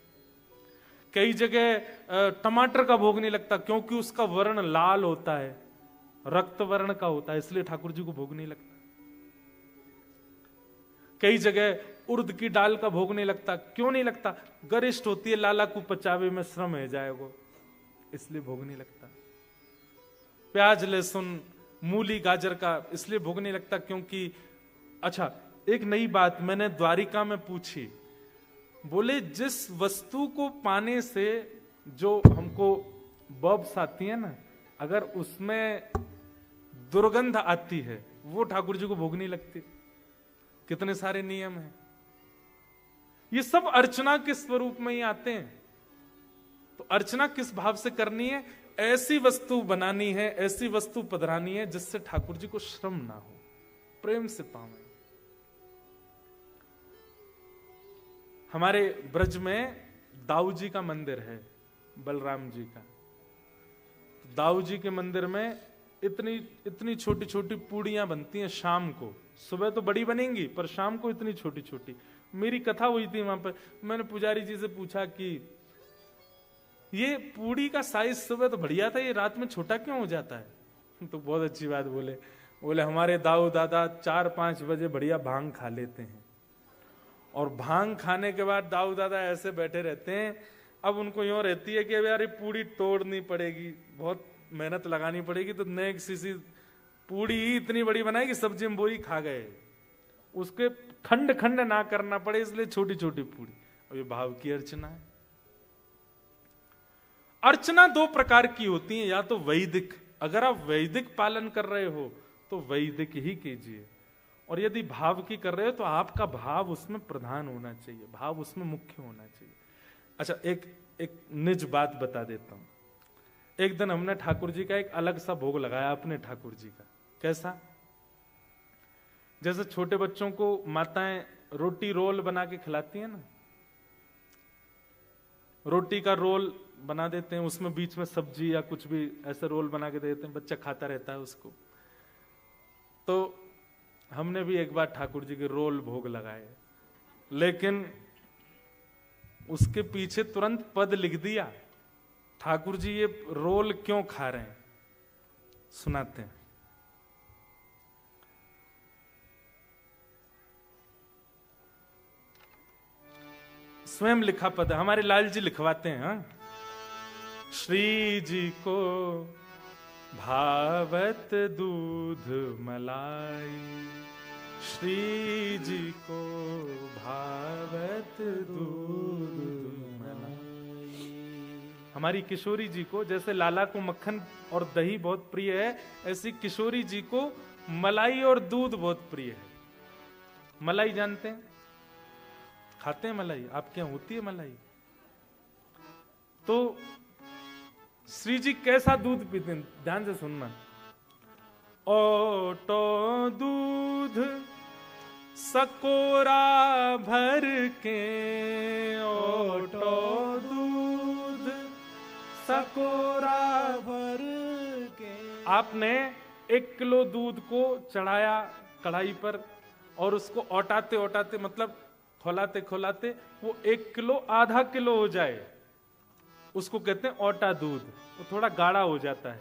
कई जगह टमाटर का भोग नहीं लगता क्योंकि उसका वर्ण लाल होता है, रक्त वर्ण का होता है, इसलिए ठाकुर जी को भोग नहीं लगता। कई जगह उर्द की दाल का भोग नहीं लगता, क्यों नहीं लगता? गरिष्ठ होती है, लाला को पचावे में श्रम है जाएगा, इसलिए भोग नहीं लगता। प्याज, लहसुन, मूली, गाजर का इसलिए भोग नहीं लगता क्योंकि, अच्छा एक नई बात मैंने द्वारिका में पूछी, बोले जिस वस्तु को पाने से जो हमको बर्ब्स आती है ना, अगर उसमें दुर्गंध आती है वो ठाकुर जी को भोग नहीं लगती। कितने सारे नियम हैं। ये सब अर्चना के स्वरूप में ही आते हैं। तो अर्चना किस भाव से करनी है? ऐसी वस्तु बनानी है, ऐसी वस्तु पधरानी है जिससे ठाकुर जी को श्रम ना हो, प्रेम से पावे। हमारे ब्रज में दाऊ जी का मंदिर है, बलराम जी का। दाऊ जी के मंदिर में इतनी इतनी छोटी छोटी पूड़ियां बनती हैं शाम को। सुबह तो बड़ी बनेंगी पर शाम को इतनी छोटी छोटी। मेरी कथा हुई थी वहां पर, मैंने पुजारी जी से पूछा कि ये पूड़ी का साइज सुबह तो बढ़िया था, ये रात में छोटा क्यों हो जाता है? तो बहुत अच्छी बात बोले हमारे दाऊ दादा 4-5 बजे बढ़िया भांग खा लेते हैं, और भांग खाने के बाद दाऊ दादा ऐसे बैठे रहते हैं। अब उनको यूं रहती है कि अब यार ये पूड़ी तोड़नी पड़ेगी, बहुत मेहनत लगानी पड़ेगी, तो नेक सी पूड़ी ही इतनी बड़ी बनाई कि सब्जी में बोरी खा गए, उसके खंड खंड ना करना पड़े, इसलिए छोटी छोटी पूड़ी। और ये भाव की अर्चना है। अर्चना 2 प्रकार की होती है, या तो वैदिक, अगर आप वैदिक पालन कर रहे हो तो वैदिक ही कीजिए, और यदि भाव की कर रहे हो तो आपका भाव उसमें प्रधान होना चाहिए, भाव उसमें मुख्य होना चाहिए। अच्छा, एक निज बात बता देता हूं। एक दिन हमने ठाकुर जी का एक अलग सा भोग लगाया अपने ठाकुर जी का। कैसा? जैसे छोटे बच्चों को माताएं रोटी रोल बना के खिलाती हैं ना, रोटी का रोल बना देते हैं, उसमें बीच में सब्जी या कुछ भी ऐसे रोल बना के देते हैं, बच्चा खाता रहता है उसको। तो हमने भी एक बार ठाकुर जी के रोल भोग लगाए, लेकिन उसके पीछे तुरंत पद लिख दिया, ठाकुर जी ये रोल क्यों खा रहे हैं? सुनाते हैं। स्वयं लिखा पद, हमारे लाल जी लिखवाते हैं। हाँ? श्री जी को भावत दूध मलाई, श्री जी को भावत दूध मलाई। हमारी किशोरी जी को, जैसे लाला को मक्खन और दही बहुत प्रिय है, ऐसी किशोरी जी को मलाई और दूध बहुत प्रिय है। मलाई जानते हैं? खाते हैं मलाई? आपके यहां होती है मलाई? तो श्री जी कैसा दूध पीते हैं, ध्यान से सुनना। ओटो दूध सकोरा भर के, ओटो दूध सकोरा भर के। आपने 1 किलो दूध को चढ़ाया कढ़ाई पर, और उसको औटाते औटाते, मतलब खोलाते खोलाते वो 1 किलो आधा किलो हो जाए, उसको कहते हैं औटा दूध। वो थोड़ा गाढ़ा हो जाता है,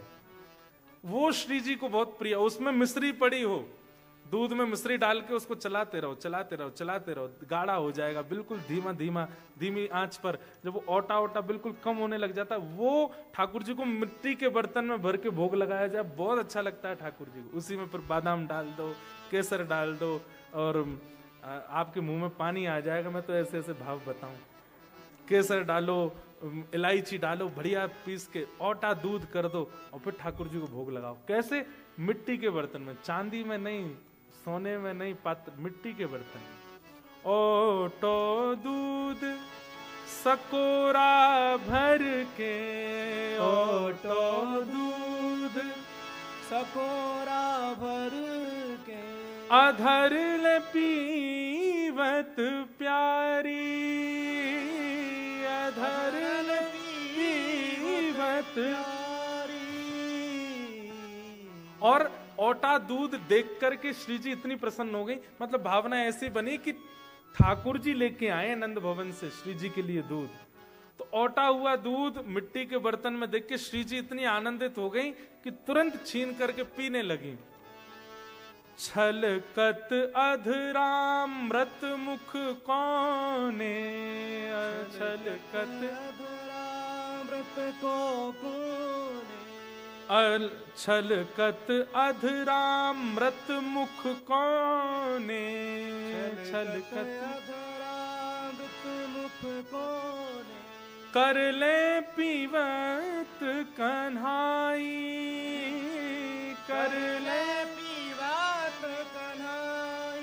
वो श्री जी को बहुत प्रिय। उसमें मिश्री पड़ी हो, दूध में मिश्री डाल के उसको चलाते रहो चलाते रहो चलाते रहो, गाढ़ा हो जाएगा बिल्कुल धीमी आंच पर। जब वो औटा औटा बिल्कुल कम होने लग जाता है, वो ठाकुर जी को मिट्टी के बर्तन में भर के भोग लगाया जाए, बहुत अच्छा लगता है ठाकुर जी को। उसी में फिर बादाम डाल दो, केसर डाल दो, और आपके मुंह में पानी आ जाएगा। मैं तो ऐसे ऐसे भाव बताऊं। केसर डालो, इलायची डालो, बढ़िया पीस के औटा दूध कर दो, और फिर ठाकुर जी को भोग लगाओ। कैसे? मिट्टी के बर्तन में, चांदी में नहीं, सोने में नहीं, पात्र, मिट्टी के बर्तन में। ओटो दूध सकोरा भर के, ओटो दूध सकोरा भर के। अधर ले पीवत प्यारी, अधर ले पीवत प्यारी। और औटा दूध देख करके श्री जी इतनी प्रसन्न हो गई, मतलब भावना ऐसी बनी कि ठाकुर जी लेके आए नंद भवन से श्री जी के लिए दूध। तो औटा हुआ दूध मिट्टी के बर्तन में देख के श्री जी इतनी आनंदित हो गई कि तुरंत छीन करके पीने लगी। छलकत अधरामृत मुख कौने, छलकत अधरामृत को कौने, छलकत अधरामृत मुख कौने, छलकत अधरामृत मुख कौने। कर ले पीवत कन्हाई, कर ले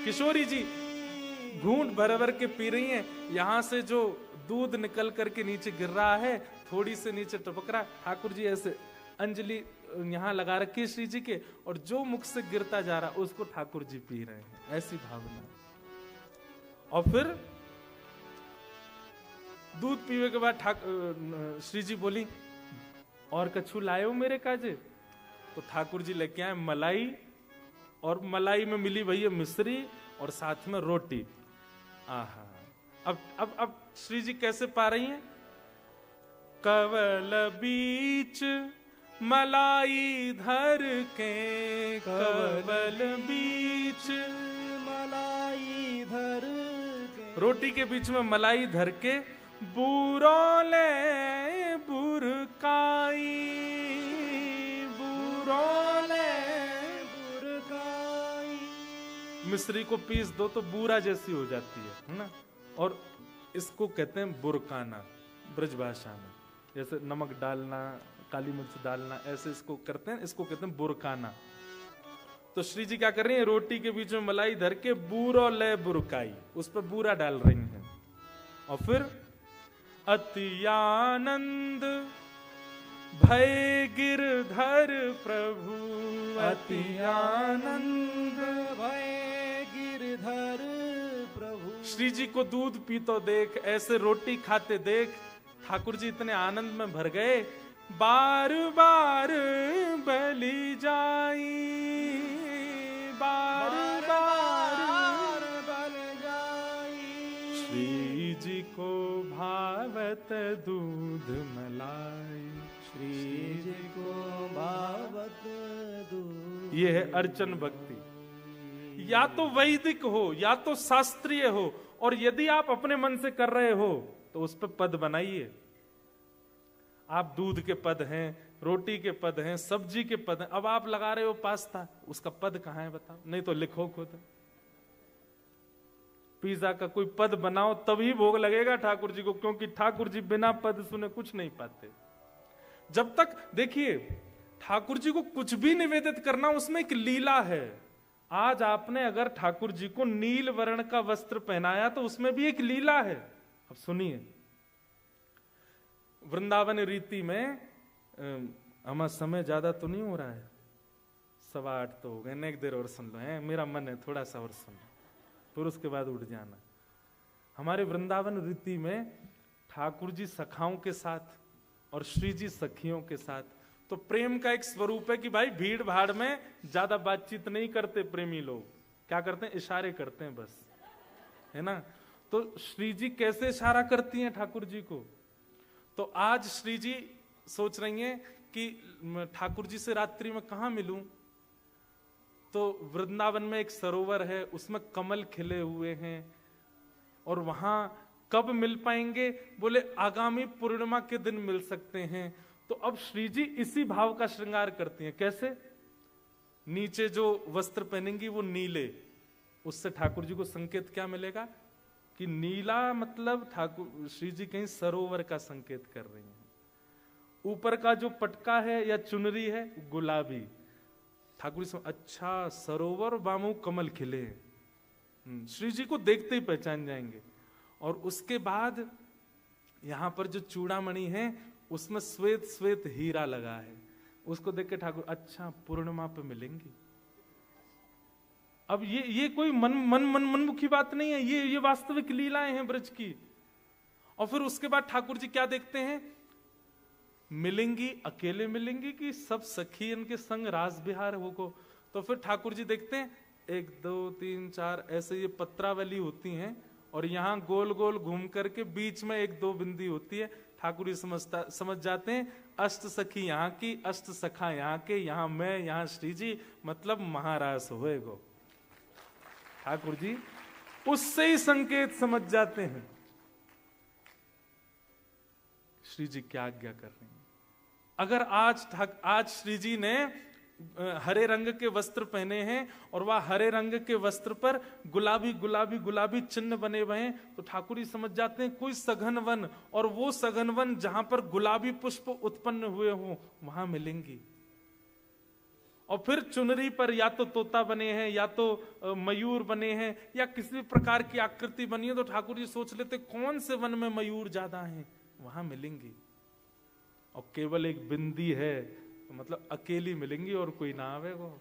किशोरी जी घूंट भर भर के पी रही हैं। यहां से जो दूध निकल करके नीचे गिर रहा है, थोड़ी से नीचे टपक रहा, ठाकुर जी ऐसे अंजलि यहां लगा रखी है श्री जी के, और जो मुख से गिरता जा रहा उसको ठाकुर जी पी रहे हैं, ऐसी भावना। और फिर दूध पीने के बाद श्री जी बोली, और कछु लायो मेरे काजे? तो ठाकुर जी लेके आए मलाई, और मलाई में मिली भैया मिश्री और साथ में रोटी। आहा, अब श्री जी कैसे पा रही हैं? कवल बीच मलाई धर के, कवल बीच मलाई धर के, रोटी के बीच में मलाई धर के, बूरोले बुरकाई, बूरोले बुरकाई। मिश्री को पीस दो तो बूरा जैसी हो जाती है ना, और इसको कहते हैं बुरकाना ब्रज भाषा में, जैसे नमक डालना, काली मिर्च डालना, ऐसे इसको करते हैं, इसको कहते हैं बुरकाना। तो श्री जी क्या कर रही हैं? रोटी के बीच में मलाई धर के बूरो ले बुरकाई, उस पर बूरा डाल रही हैं। और फिर अति आनंद भय गिरधर प्रभु, अति आनंद भय गिरधर प्रभु। श्री जी को दूध पीतो देख, ऐसे रोटी खाते देख ठाकुर जी इतने आनंद में भर गए, बार बार बलि जाई, बार बार बल जाई। श्री जी को भावत दूध मलाई, श्री जी को भावत दूध। ये है अर्चन भक्ति। या तो वैदिक हो या तो शास्त्रीय हो, और यदि आप अपने मन से कर रहे हो तो उस पर पद बनाइए। आप दूध के पद हैं, रोटी के पद हैं, सब्जी के पद हैं, अब आप लगा रहे हो पास्ता, उसका पद कहां है बताओ? नहीं तो लिखो खुद। पिज्जा का कोई पद बनाओ तभी भोग लगेगा ठाकुर जी को, क्योंकि ठाकुर जी बिना पद सुने कुछ नहीं पाते। जब तक देखिए ठाकुर जी को कुछ भी निवेदित करना, उसमें एक लीला है। आज आपने अगर ठाकुर जी को नील वर्ण का वस्त्र पहनाया तो उसमें भी एक लीला है। अब सुनिए, वृंदावन रीति में हमारा समय ज्यादा तो नहीं हो रहा है, 7:15 तो हो गए, एक देर और सुन लो है, मेरा मन है थोड़ा सा और सुन लो, फिर उसके बाद उठ जाना। हमारे वृंदावन रीति में ठाकुर जी सखाओं के साथ और श्री जी सखियों के साथ, तो प्रेम का एक स्वरूप है कि भाई भीड़ भाड़ में ज्यादा बातचीत नहीं करते प्रेमी लोग, क्या करते हैं? इशारे करते हैं बस, है ना। तो श्री जी कैसे इशारा करती हैं ठाकुर जी को? तो आज श्री जी सोच रही हैं कि ठाकुर जी से रात्रि में कहां मिलूं, तो वृंदावन में एक सरोवर है, उसमें कमल खिले हुए हैं, और वहां कब मिल पाएंगे? बोले आगामी पूर्णिमा के दिन मिल सकते हैं। तो अब श्री जी इसी भाव का श्रृंगार करती हैं। कैसे? नीचे जो वस्त्र पहनेंगी वो नीले, उससे ठाकुर जी को संकेत क्या मिलेगा कि नीला मतलब ठाकुर श्री जी कहीं सरोवर का संकेत कर रही हैं। ऊपर का जो पटका है या चुनरी है गुलाबी, ठाकुर जी अच्छा सरोवर बामू कमल खिले, श्री जी को देखते ही पहचान जाएंगे। और उसके बाद यहां पर जो चूड़ामणि है उसमें श्वेत श्वेत हीरा लगा है, उसको देख के ठाकुर अच्छा पूर्णिमा पे मिलेंगी। अब ये कोई मनमुखी बात नहीं है, ये वास्तविक लीलाएं हैं ब्रज की। और फिर उसके बाद ठाकुर जी क्या देखते हैं? मिलेंगी, अकेले मिलेंगी कि सब सखी इनके संग रास बिहार होगो। तो फिर ठाकुर जी देखते हैं 1 2 3 4 ऐसे ये पत्रावली होती हैं, और यहाँ गोल गोल घूम करके बीच में 1 2 बिंदी होती है। ठाकुर जी समझ जाते हैं अष्ट सखी यहाँ की, अष्ट सखा यहाँ के, यहाँ मैं, यहाँ श्री जी, मतलब महारास होएगो। ठाकुर जी उससे ही संकेत समझ जाते हैं श्री जी क्या आज्ञा कर रहे हैं। अगर आज श्री जी ने हरे रंग के वस्त्र पहने हैं और वह हरे रंग के वस्त्र पर गुलाबी गुलाबी गुलाबी चिन्ह बने हुए हैं, तो ठाकुर जी समझ जाते हैं कोई सघन वन, और वो सघन वन जहां पर गुलाबी पुष्प उत्पन्न हुए हों वहां मिलेंगी। और फिर चुनरी पर या तो तोता बने हैं या तो मयूर बने हैं या किसी भी प्रकार की आकृति बनी है, तो ठाकुर जी सोच लेते कौन से वन में मयूर ज्यादा हैं, वहां मिलेंगी। और केवल एक बिंदी है तो मतलब अकेली मिलेंगी और कोई ना आवे वो।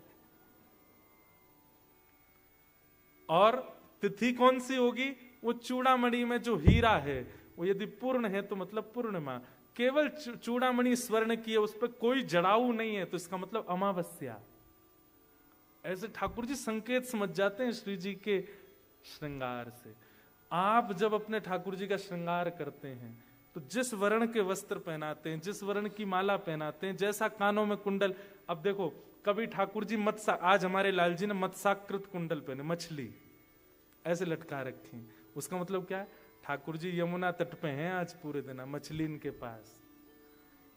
और तिथि कौन सी होगी? वो चूड़ामणि में जो हीरा है वो यदि पूर्ण है तो मतलब पूर्णिमा। केवल चूड़ामणि स्वर्ण की है, उस पर कोई जड़ाऊ नहीं है, तो इसका मतलब अमावस्या। ऐसे ठाकुर जी संकेत समझ जाते हैं श्री जी के श्रृंगार से। आप जब अपने ठाकुर जी का श्रृंगार करते हैं तो जिस वर्ण के वस्त्र पहनाते हैं, जिस वर्ण की माला पहनाते हैं, जैसा कानों में कुंडल। अब देखो, कभी ठाकुर जी मत्सा, आज हमारे लाल जी ने मत्साकृत कुंडल पहने, मछली ऐसे लटका रखी, उसका मतलब क्या है? ठाकुर जी यमुना तट पे हैं आज पूरे दिन, मछली इनके पास।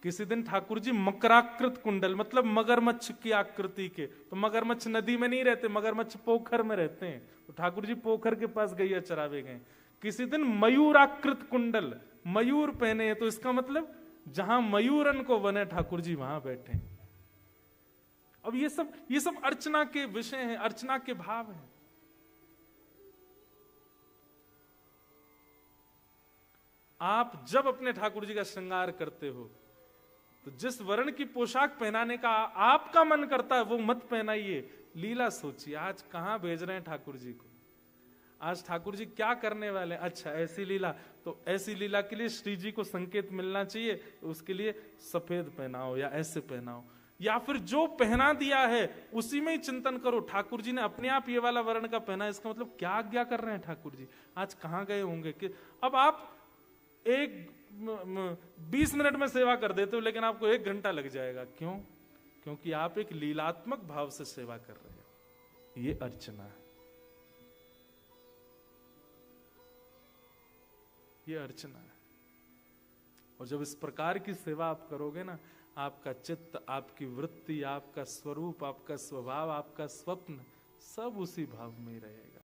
किसी दिन ठाकुर जी मकराकृत कुंडल, मतलब मगरमच्छ की आकृति के, तो मगरमच्छ नदी में नहीं रहते, मगरमच्छ पोखर में रहते हैं, तो ठाकुर जी पोखर के पास गैया चरावे गए। किसी दिन मयूराकृत कुंडल, मयूर पहने हैं, तो इसका मतलब जहां मयूरन को बने ठाकुर जी वहां बैठे। अब ये सब अर्चना के विषय हैं, अर्चना के भाव हैं। आप जब अपने ठाकुर जी का श्रृंगार करते हो तो जिस वर्ण की पोशाक पहनाने का आपका मन करता है वो मत पहनाइए, लीला सोचिए। आज कहां भेज रहे हैं ठाकुर जी को? आज ठाकुर जी क्या करने वाले? अच्छा ऐसी लीला, तो ऐसी लीला के लिए श्री जी को संकेत मिलना चाहिए, तो उसके लिए सफेद पहनाओ या ऐसे पहनाओ, या फिर जो पहना दिया है उसी में ही चिंतन करो। ठाकुर जी ने अपने आप ये वाला वर्ण का पहना, इसका मतलब क्या आज्ञा कर रहे हैं ठाकुर जी? आज कहां गए होंगे कि अब आप 20 मिनट में सेवा कर देते हो, लेकिन आपको 1 घंटा लग जाएगा। क्यों? क्योंकि आप एक लीलात्मक भाव से सेवा कर रहे हो। ये अर्चना है, ये अर्चना है। और जब इस प्रकार की सेवा आप करोगे ना, आपका चित्त, आपकी वृत्ति, आपका स्वरूप, आपका स्वभाव, आपका स्वप्न सब उसी भाव में ही रहेगा।